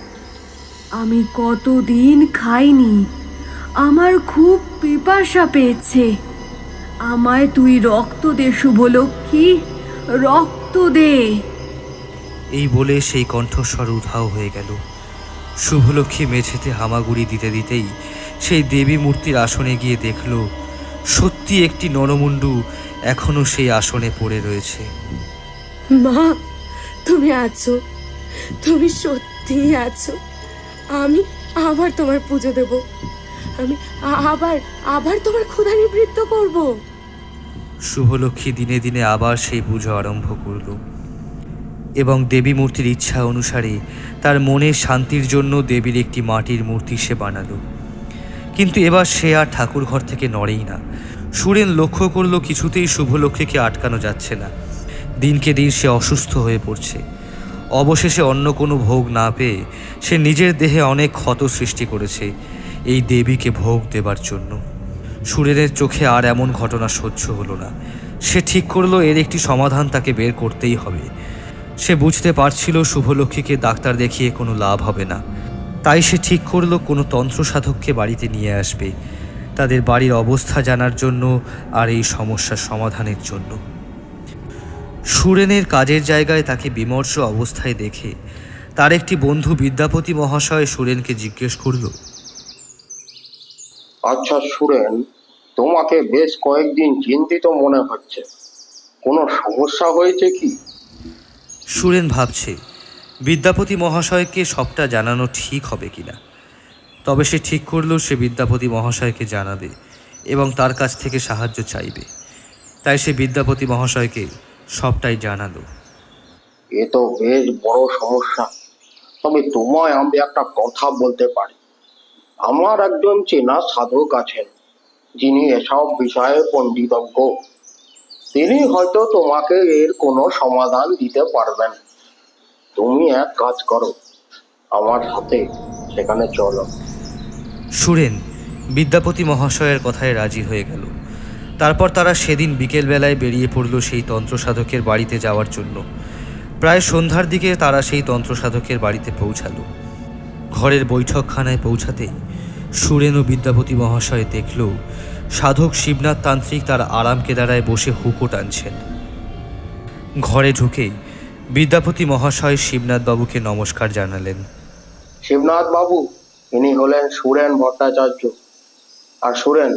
আমি কতদিন খাইনি, আমার খুব পিপাসা পেয়েছে। আমায় তুই রক্ত দে শুভলক্ষ্মী, রক্ত দে। এই বলে সেই কণ্ঠস্বর উধাও হয়ে গেল। শুভলক্ষ্মী মেঝেতে হামাগুড়ি দিতে দিতেই সেই দেবী মূর্তির আসনে গিয়ে দেখল সত্যি একটি নরমুণ্ডু এখনো সেই আসনে পড়ে রয়েছে। মা, তুমি আছো, তুমি সত্যি আছো। আবার তোমার পুজো দেব। আমি আবার আবার তোমার ক্ষুধা নিবৃত্ত করব। শুভলক্ষ্মী দিনে দিনে আবার সেই পুজো আরম্ভ করল এবং দেবী মূর্তির ইচ্ছা অনুসারে তার মনের শান্তির জন্য দেবীর একটি মাটির মূর্তি সে বানালো। কিন্তু এবার সে আর ঠাকুর ঘর থেকে নড়েই না। সুরেন লক্ষ্য করল কিছুতেই শুভলক্ষ্মীকে আটকানো যাচ্ছে না। দিনকে দিন সে অসুস্থ হয়ে পড়ছে। অবশেষে অন্য কোনো ভোগ না পেয়ে সে নিজের দেহে অনেক ক্ষত সৃষ্টি করেছে এই দেবীকে ভোগ দেবার জন্য। সুরেনের চোখে আর এমন ঘটনা সহ্য হলো না। সে ঠিক করলো এর একটি সমাধান তাকে বের করতেই হবে। সে বুঝতে পারছিল শুভলক্ষ্মীকে ডাক্তার দেখিয়ে কোনো লাভ হবে না। তাই সে ঠিক করলো কোনো তন্ত্র সাধককে বাড়িতে নিয়ে আসবে, তাদের বাড়ির অবস্থা জানার জন্য আর এই সমস্যার সমাধানের জন্য। সুরেনের কাজের জায়গায় তাকে বিমর্ষ অবস্থায় দেখে তার একটি বন্ধু বিদ্যাপতি মহাশয় সুরেনকে জিজ্ঞেস করল, আচ্ছা সুরেন, তোমাকে বেশ কয়েকদিন চিন্তিত মনে হচ্ছে, কোনো সমস্যা হয়েছে কি? সুরেন ভাবছে বিদ্যাপতি মহাশয়কে সবটা জানানো ঠিক হবে কিনা। তবে সে ঠিক করলো সে বিদ্যাপতি মহাশয়কে জানাবে এবং তার কাছ থেকে সাহায্য চাইবে। তাই সে বিদ্যাপতি মহাশয়কে সবটাই জানালো। এ তো বেশ বড় সমস্যা, তবে তোমায় আমি একটা কথা বলতে পারি। আমার একজন চেনা সাধক আছেন যিনি এসব বিষয়ে পণ্ডিতজ্ঞ। তিনি হয়তো তোমাকে এর কোনো সমাধান দিতে পারবেন। তুমি এক কাজ করো, আমার সাথে সেখানে চলো। সুরেন বিদ্যাপতি মহাশয়ের কথায় রাজি হয়ে গেল। তারপর তারা সেদিন বিকেলবেলায় বেরিয়ে পড়ল সেই তন্ত্রসাধকের বাড়িতে যাওয়ার জন্য। প্রায় সন্ধ্যার দিকে তারা সেই তন্ত্রসাধকের বাড়িতে পৌঁছালো। ঘরের বৈঠকখানায় পৌঁছাতেই সুরেন ও বিদ্যাপতি মহাশয় দেখল সাধক শিবনাথ তান্ত্রিক তার আরাম কেদারায় বসে হুকো টানছেন। ঘরে ঢুকেই বিদ্যাপতি মহাশয় শিবনাথ বাবুকে নমস্কার জানালেন। শিবনাথ বাবু, ইনি হলেন সুরেন ভট্টাচার্য। আর সুরেন,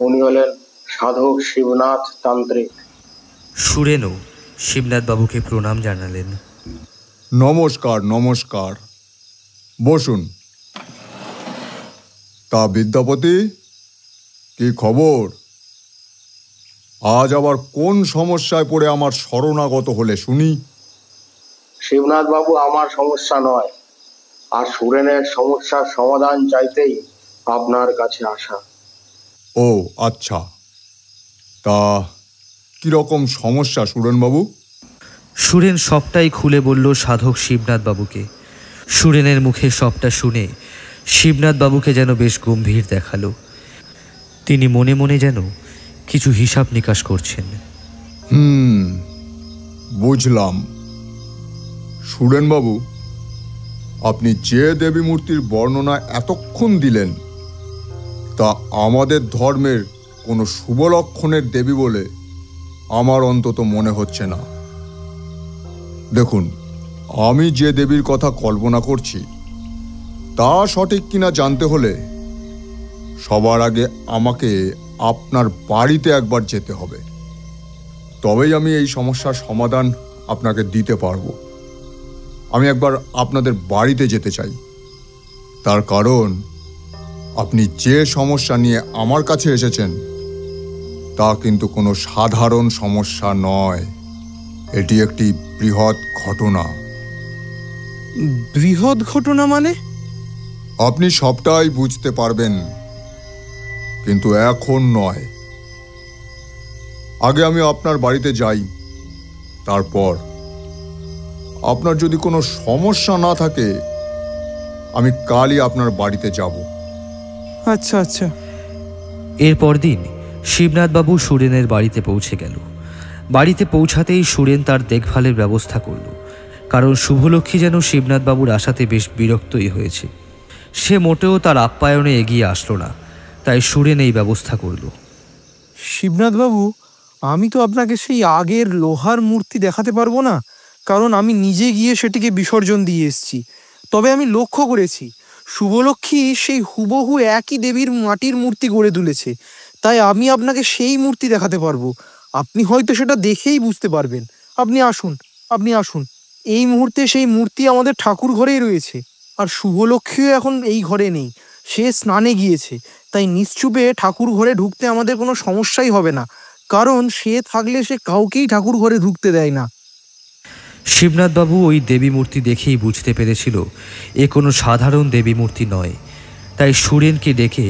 উনি হলেন সাধক শিবনাথ তান্ত্রিক। সুরেনও শিবনাথ বাবুকে প্রণাম জানালেন। নমস্কার নমস্কার, বসুন। তা বিদ্যাপতি, কি খবর? আজ আবার কোন সমস্যায় পড়ে আমার শরণাগত হলে শুনি? শিবনাথ বাবু, আমার সমস্যা নয়, আর সুরেনের সমস্যার সমাধান চাইতেই আপনার কাছে আসা। ও আচ্ছা, তা কিরকম সমস্যা সুরেনবাবু? সুরেন সবটাই খুলে বলল সাধক শিবনাথ বাবুকে। সুরেনের মুখে সবটা শুনে শিবনাথ বাবুকে যেন বেশ গম্ভীর দেখালো। তিনি মনে মনে যেন কিছু হিসাব নিকাশ করছেন। বুঝলাম। সুরেনবাবু, আপনি যে দেবী মূর্তির বর্ণনা এতক্ষণ দিলেন তা আমাদের ধর্মের কোনো শুভ লক্ষণের দেবী বলে আমার অন্তত মনে হচ্ছে না। দেখুন, আমি যে দেবীর কথা কল্পনা করছি তা সঠিক কিনা জানতে হলে সবার আগে আমাকে আপনার বাড়িতে একবার যেতে হবে। তবেই আমি এই সমস্যার সমাধান আপনাকে দিতে পারবো। আমি একবার আপনাদের বাড়িতে যেতে চাই। তার কারণ, আপনি যে সমস্যা নিয়ে আমার কাছে এসেছেন তা কিন্তু কোনো সাধারণ সমস্যা নয়। এটি একটি বৃহৎ ঘটনা। বৃহৎ ঘটনা মানে? আপনি সবটাই বুঝতে পারবেন, কিন্তু এখন নয়। আগে আমি আপনার বাড়িতে যাই, তারপর আপনার যদি কোনো সমস্যা না থাকে আমি কালই আপনার বাড়িতে যাব। আচ্ছা আচ্ছা। এরপর দিন শিবনাথবাবু সুরেনের বাড়িতে পৌঁছে গেল। বাড়িতে পৌঁছাতেই সুরেন তার দেখভালের ব্যবস্থা করল, কারণ শুভলক্ষ্মী যেন শিবনাথবাবুর আশাতে বেশ বিরক্তই হয়েছে। সে মোটেও তার আপ্যায়নে এগিয়ে আসলো না, তাই সুরেন এই ব্যবস্থা করল। শিবনাথবাবু, আমি তো আপনাকে সেই আগের লোহার মূর্তি দেখাতে পারবো না, কারণ আমি নিজে গিয়ে সেটিকে বিসর্জন দিয়ে এসেছি। তবে আমি লক্ষ্য করেছি শুভলক্ষ্মী সেই হুবহু একই দেবীর মাটির মূর্তি গড়ে তুলেছে। তাই আমি আপনাকে সেই মূর্তি দেখাতে পারবো। আপনি হয়তো সেটা দেখেই বুঝতে পারবেন। আপনি আসুন, আপনি আসুন। এই মুহূর্তে সেই মূর্তি আমাদের ঠাকুর ঘরেই রয়েছে। আর শুভলক্ষ্মীও এখন এই ঘরে নেই, সে স্নানে গিয়েছে। তাই নিশ্চুপে ঠাকুর ঘরে ঢুকতে আমাদের কোনো সমস্যাই হবে না, কারণ সে থাকলে সে কাউকেই ঠাকুর ঘরে ঢুকতে দেয় না। শিবনাথবাবু ওই দেবী মূর্তি দেখেই বুঝতে পেরেছিল এ কোনো সাধারণ দেবী মূর্তি নয়। তাই সুরেনকে ডেকে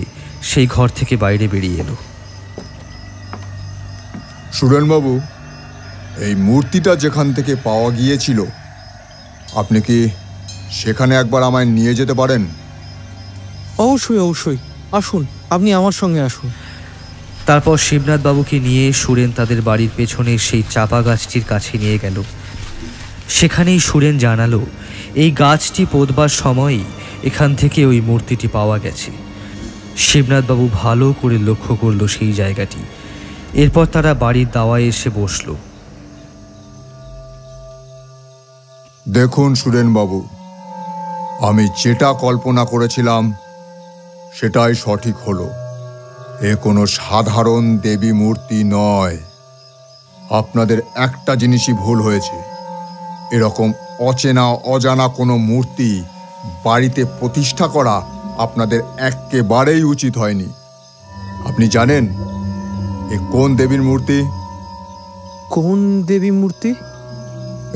সেই ঘর থেকে বাইরে বেরিয়ে এলো। সুরেনবাবু, এই মূর্তিটা যেখান থেকে পাওয়া গিয়েছিল, আপনি কি সেখানে একবার আমায় নিয়ে যেতে পারেন? অবশ্যই অবশ্যই, আসুন, আপনি আমার সঙ্গে আসুন। তারপর শিবনাথবাবুকে নিয়ে সুরেন তাদের বাড়ির পেছনে সেই চাপা গাছটির কাছে নিয়ে গেল। সেখানেই সুরেন জানালো এই গাছটি পোঁতবার সময়ই এখান থেকে ওই মূর্তিটি পাওয়া গেছে। শিবনাথবাবু ভালো করে লক্ষ্য করলো সেই জায়গাটি। এরপর তারা বাড়ির দাওয়ায় এসে বসল। দেখুন সুরেনবাবু, আমি যেটা কল্পনা করেছিলাম সেটাই সঠিক হলো। এ কোনো সাধারণ দেবী মূর্তি নয়। আপনাদের একটা জিনিসই ভুল হয়েছে। এরকম অচেনা অজানা কোনো মূর্তি বাড়িতে প্রতিষ্ঠা করা আপনাদের একেবারেই উচিত হয়নি। আপনি জানেন এ কোন দেবীর মূর্তি? কোন দেবী মূর্তি?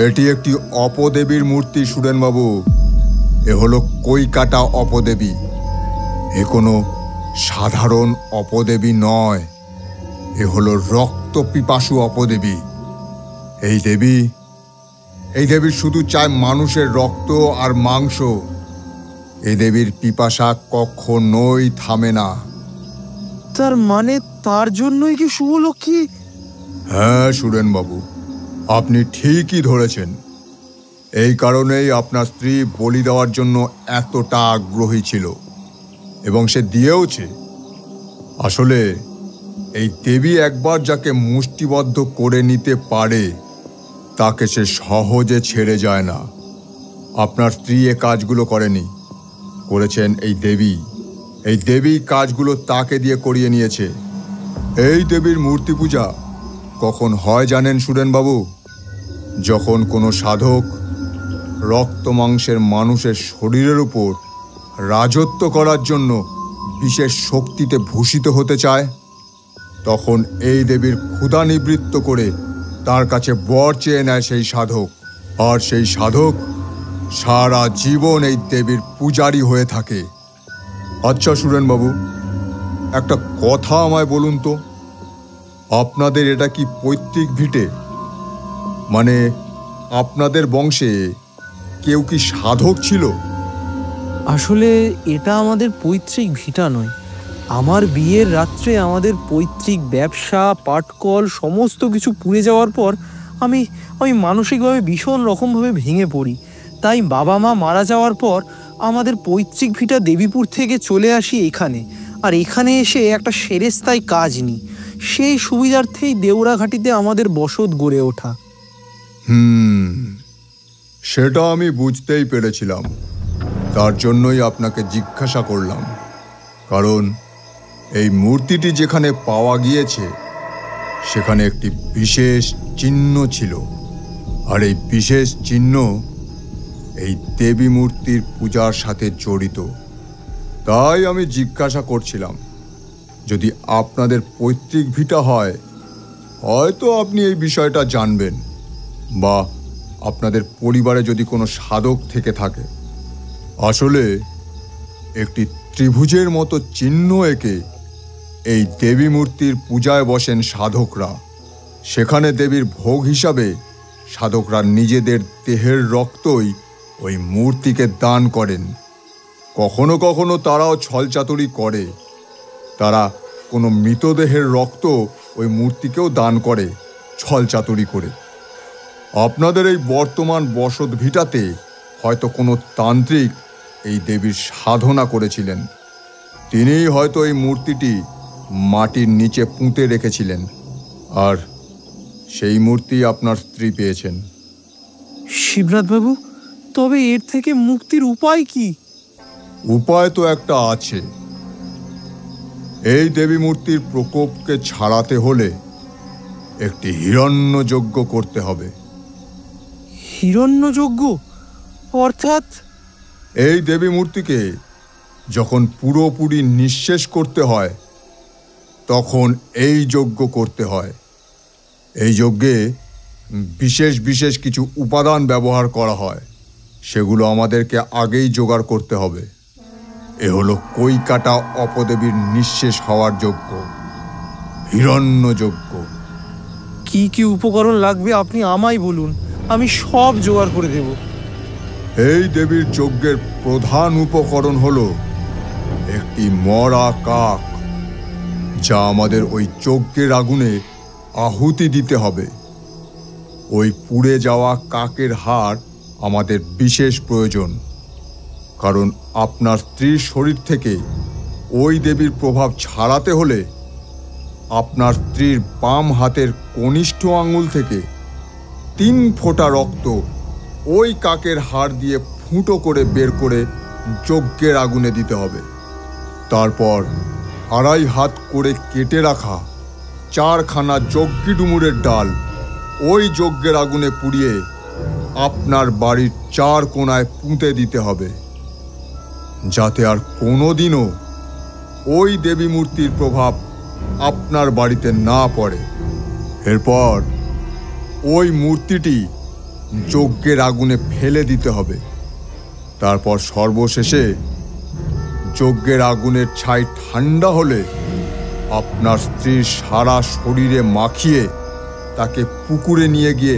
এটি একটি অপদেবীর মূর্তি সুরেনবাবু। এ হলো কৈকাটা অপদেবী। এ কোনো সাধারণ অপদেবী নয়, এ হলো রক্ত পিপাসু অপদেবী। এই দেবী শুধু চায় মানুষের রক্ত আর মাংস। এই দেবীর পিপাসা কখনোই থামে না। তার মানে তার জন্যই কি শুভলক্ষ্মী? হ্যাঁ সুরেনবাবু, আপনি ঠিকই ধরেছেন। এই কারণেই আপনার স্ত্রী বলি দেওয়ার জন্য এতটা আগ্রহী ছিল, এবং সে দিয়েওছে। আসলে এই দেবী একবার যাকে মুষ্টিবদ্ধ করে নিতে পারে তাকে সে সহজে ছেড়ে যায় না। আপনার স্ত্রী এ কাজগুলো করেনি, করেছেন এই দেবী। এই দেবী কাজগুলো তাকে দিয়ে করিয়ে নিয়েছে। এই দেবীর মূর্তি পূজা কখন হয় জানেন সুরেনবাবু? যখন কোনো সাধক রক্ত মাংসের মানুষের শরীরের উপর রাজত্ব করার জন্য বিশেষ শক্তিতে ভূষিত হতে চায়, তখন এই দেবীর ক্ষুধা নিবৃত্ত করে তার কাছে বর চেয়ে নেয় সেই সাধক। আর সেই সাধক সারা জীবন এই দেবীর পূজারী হয়ে থাকে। আচ্ছা সুরেনবাবু, একটা কথা আমায় বলুন তো, আপনাদের এটা কি পৈতৃক ভিটে? মানে আপনাদের বংশে কেউ কি সাধক ছিল? আসলে এটা আমাদের পৈতৃক ভিটা নয়। আমার বিয়ের রাত্রে আমাদের পৈতৃক ব্যবসা, পাটকল সমস্ত কিছু পুড়ে যাওয়ার পর আমি মানসিকভাবে ভীষণ রকমভাবে ভেঙে পড়ি। তাই বাবা মা মারা যাওয়ার পর আমাদের পৈতৃক ভিটা দেবীপুর থেকে চলে আসি এখানে। আর এখানে এসে একটা সেরেস্তায় কাজ নিই। সেই সুবিধার্থেই দেউরাঘাটিতে আমাদের বসত গড়ে ওঠা। সেটা আমি বুঝতেই পেরেছিলাম। তার জন্যই আপনাকে জিজ্ঞাসা করলাম, কারণ এই মূর্তিটি যেখানে পাওয়া গিয়েছে সেখানে একটি বিশেষ চিহ্ন ছিল। আর এই বিশেষ চিহ্ন এই দেবী মূর্তির পূজার সাথে জড়িত। তাই আমি জিজ্ঞাসা করছিলাম, যদি আপনাদের পৈতৃক ভিটা হয়, হয়তো আপনি এই বিষয়টা জানবেন, বা আপনাদের পরিবারে যদি কোনো সাধক থেকে থাকে। আসলে একটি ত্রিভুজের মতো চিহ্ন এঁকে এই দেবী মূর্তির পূজায় বসেন সাধকরা। সেখানে দেবীর ভোগ হিসাবে সাধকরা নিজেদের দেহের রক্তই ওই মূর্তিকে দান করেন। কখনো কখনো তারাও ছলচাতুরি করে। তারা কোনো মৃতদেহের রক্ত ওই মূর্তিকেও দান করে ছলচাতুরি করে। আপনাদের এই বর্তমান বসত ভিটাতে হয়তো কোনো তান্ত্রিক এই দেবীর সাধনা করেছিলেন। তিনিই হয়তো এই মূর্তিটি মাটির নিচে পুঁতে রেখেছিলেন, আর সেই মূর্তি আপনার স্ত্রী পেয়েছেন। শিবনাথবাবু, তবে এর থেকে মুক্তির উপায় কি? উপায় তো একটা আছে। এই দেবী মূর্তির প্রকোপকে ছাড়াতে হলে একটি হিরণ্যযজ্ঞ করতে হবে। হিরণ্যযজ্ঞ? অর্থাৎ? এই দেবী মূর্তিকে যখন পুরোপুরি নিঃশেষ করতে হয় তখন এই যজ্ঞ করতে হয়। এই যজ্ঞে বিশেষ বিশেষ কিছু উপাদান ব্যবহার করা হয়, সেগুলো আমাদেরকে আগেই জোগাড় করতে হবে। এ হলো কৈকাটা অপদেবীর নিঃশেষ হওয়ার যজ্ঞ, হিরণ্য যজ্ঞ। কি কি উপকরণ লাগবে আপনি আমায় বলুন, আমি সব জোগাড় করে দেব। এই দেবীর যজ্ঞের প্রধান উপকরণ হলো একটি মরা কাক, যা আমাদের ওই যজ্ঞের আগুনে আহুতি দিতে হবে। ওই পুড়ে যাওয়া কাকের হাড় আমাদের বিশেষ প্রয়োজন, কারণ আপনার স্ত্রীর শরীর থেকে ওই দেবীর প্রভাব ছাড়াতে হলে আপনার স্ত্রীর বাম হাতের কনিষ্ঠ আঙুল থেকে 3 ফোঁটা রক্ত ওই কাকের হাড় দিয়ে ফুটো করে বের করে যজ্ঞের আগুনে দিতে হবে। তারপর 2.5 হাত করে কেটে রাখা 4খানা যজ্ঞী ডুমুরের ডাল ওই যজ্ঞের আগুনে পুড়িয়ে আপনার বাড়ির 4 কোণায় পুঁতে দিতে হবে, যাতে আর কোনোদিনও ওই দেবী মূর্তির প্রভাব আপনার বাড়িতে না পড়ে। এরপর ওই মূর্তিটি যজ্ঞের আগুনে ফেলে দিতে হবে। তারপর সর্বশেষে যজ্ঞের আগুনের ছাই ঠান্ডা হলে আপনার স্ত্রীর সারা শরীরে মাখিয়ে তাকে পুকুরে নিয়ে গিয়ে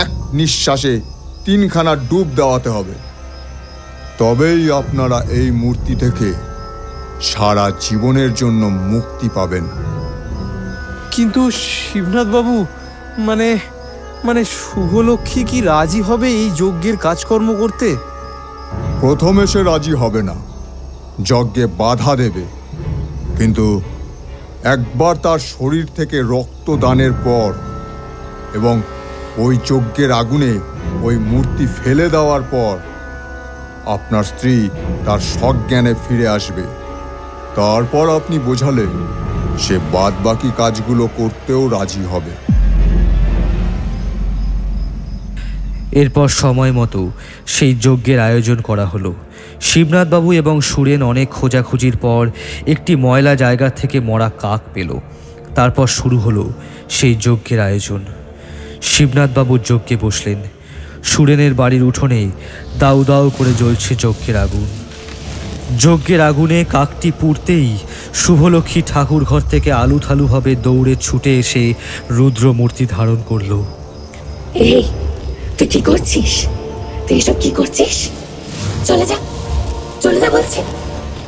এক নিঃশ্বাসে 3খানা ডুব দেওয়াতে হবে। তবেই আপনারা এই মূর্তি থেকে সারা জীবনের জন্য মুক্তি পাবেন। কিন্তু শিবনাথ বাবু, মানে শুভলক্ষ্মী কি রাজি হবে এই যজ্ঞের কাজকর্ম করতে? প্রথমে সে রাজি হবে না, যজ্ঞে বাধা দেবে, কিন্তু একবার তার শরীর থেকে রক্ত দানের পর এবং ওই যজ্ঞের আগুনে ওই মূর্তি ফেলে দেওয়ার পর আপনার স্ত্রী তার সজ্ঞানে ফিরে আসবে। তারপর আপনি বোঝালে সে বাদবাকি কাজগুলো করতেও রাজি হবে। এরপর সময় মতো সেই যজ্ঞের আয়োজন করা হলো। শিবনাথবাবু এবং সুরেন অনেক খোঁজাখুঁজির পর একটি ময়লা জায়গা থেকে মরা কাক পেল। তারপর শুরু হলো সেই যজ্ঞের আয়োজন। শিবনাথবাবু যজ্ঞে বসলেন। সুরেনের বাড়ির উঠোনে দাউ দাউ করে জ্বলছে যজ্ঞের আগুন। যজ্ঞের আগুনে কাকটি পুড়তেই শুভলক্ষ্মী ঠাকুর ঘর থেকে আলুথালুভাবে দৌড়ে ছুটে এসে রুদ্র মূর্তি ধারণ করল। এই, তুই কি করছিস? তুই এসব কি করছিস? চলে যা, চলে যা বলছি,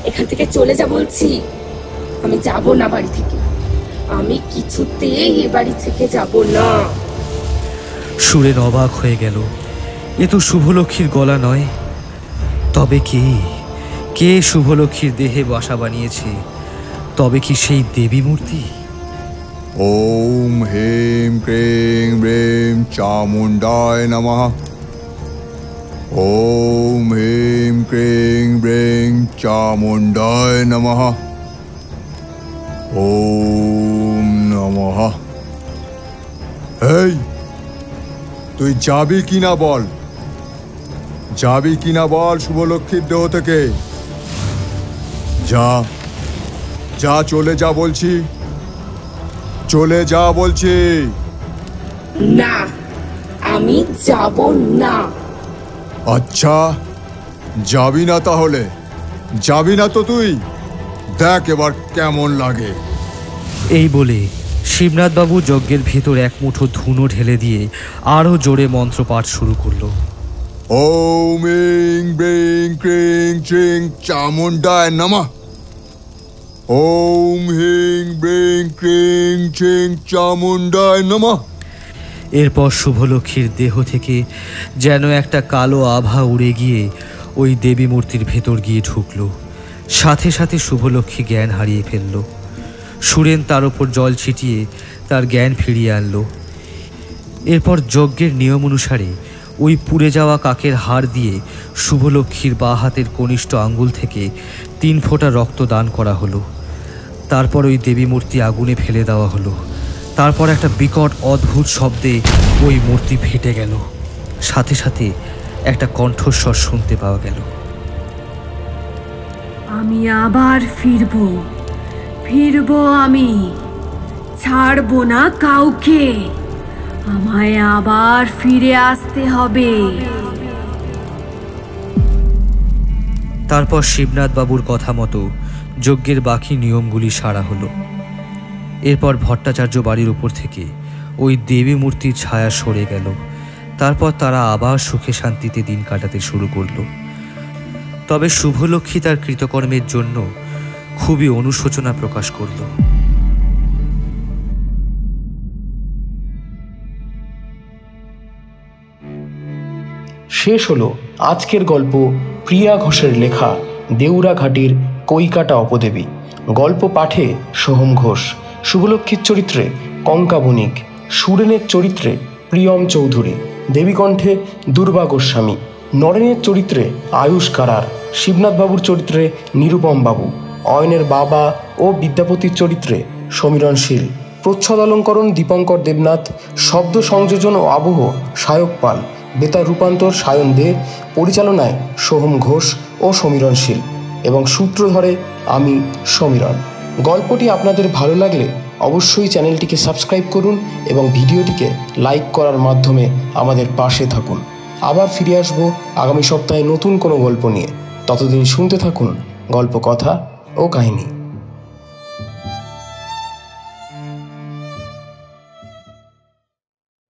এখান থেকে চলে যা বলছি। আমি যাব না বাড়ি থেকে, আমি কিছুতেই এ বাড়ি থেকে যাব না। সুরেন অবাক হয়ে গেল। এ তো শুভলক্ষ্মীর গলা নয়। তবে কে শুভলক্ষ্মীর দেহে বাসা বানিয়েছে? তবে কি সেই দেবী মূর্তি? ওম হেম ক্রেং ব্রেম চামুণ্ডায় নমঃ। ওম হেম ক্রেং ব্রেং চামুণ্ডায় নমঃ। ওম নমঃ। এই, তুই যাবি কিনা বল, যাবি কিনা বল শুভলক্ষ্মীর দেহ থেকে? যা যা, চলে যা বলছি, চলে যা বলছি। না, আমি যাব না। আচ্ছা, যাবি না তাহলে? যাবি না তো তুই? দেখ এবার কেমন লাগে। এই বলে শিবনাথবাবু যজ্ঞের ভেতর এক মুঠো ধুনো ঢেলে দিয়ে আরও জোরে মন্ত্রপাঠ শুরু করলো। ওম ইং ব্রিং ক্রিং চিং চামুণ্ডায় নমঃ। ওম হিং ব্রিং ক্রিং চিং চামুণ্ডায় নমঃ। এরপর শুভলক্ষ্মীর দেহ থেকে যেন একটা কালো আভা উড়ে গিয়ে ওই দেবী মূর্তির ভেতর গিয়ে ঢুকল। সাথে সাথে শুভলক্ষ্মী জ্ঞান হারিয়ে ফেলল। সুরেন তার ওপর জল ছিটিয়ে তার জ্ঞান ফিরিয়ে আনল। এরপর যজ্ঞের নিয়ম অনুসারে ওই পুড়ে যাওয়া কাকের হাড় দিয়ে শুভলক্ষ্মীর বাঁ হাতের কনিষ্ঠ আঙ্গুল থেকে 3 ফোঁটা রক্ত দান করা হলো। তারপর ওই দেবী মূর্তি আগুনে ফেলে দেওয়া হলো। তারপর একটা বিকট অদ্ভুত শব্দে ওই মূর্তি ফেটে গেল। সাথে সাথে একটা কণ্ঠস্বর শুনতে পাওয়া গেল। আমি আবার ফিরবো আমি, ছাড়বো না কাউকে। আমায় আবার ফিরে আসতে হবে। তারপর শিবনাথ বাবুর কথা মতো যজ্ঞের বাকি নিয়মগুলি সারা হলো। এরপর ভট্টাচার্য বাড়ির উপর থেকে ওই দেবী মূর্তির ছায়া সরে গেল। তারপর তারা আবার সুখে শান্তিতে দিন কাটাতে শুরু করলো। তবে শুভলক্ষ্মী তার কৃতকর্মের জন্য খুবই অনুশোচনা প্রকাশ করল। শেষ হলো আজকের গল্প প্রিয়া ঘোষের লেখা দেউরাঘাটির কৈকাটা অপদেবী। গল্প পাঠে সোহম ঘোষ, শুভলক্ষ্মীর চরিত্রে কঙ্কা বণিক, সুরেনের চরিত্রে প্রিয়ম চৌধুরী, দেবীকণ্ঠে দুর্বা গোস্বামী, নরেনের চরিত্রে আয়ুষ কারার, শিবনাথবাবুর চরিত্রে নিরুপম বাবু, অয়নের বাবা ও বিদ্যাপতির চরিত্রে সমীরণ শীল, প্রচ্ছদ অলঙ্করণ দীপঙ্কর দেবনাথ, শব্দ সংযোজন ও আবহ সায়ক পাল, বেতার রূপান্তর সায়ন দে, পরিচালনায় সোহম ঘোষ ও সমীরণ শীল এবং সূত্র ধরে আমি সমীরণ। গল্পটি আপনাদের ভালো লাগলে অবশ্যই চ্যানেলটিকে সাবস্ক্রাইব করুন এবং ভিডিওটিকে লাইক করার মাধ্যমে আমাদের পাশে থাকুন। আবার ফিরে আসব আগামী সপ্তাহে নতুন কোনো গল্প নিয়ে। ততদিন শুনতে থাকুন গল্প, কথা ও কাহিনী।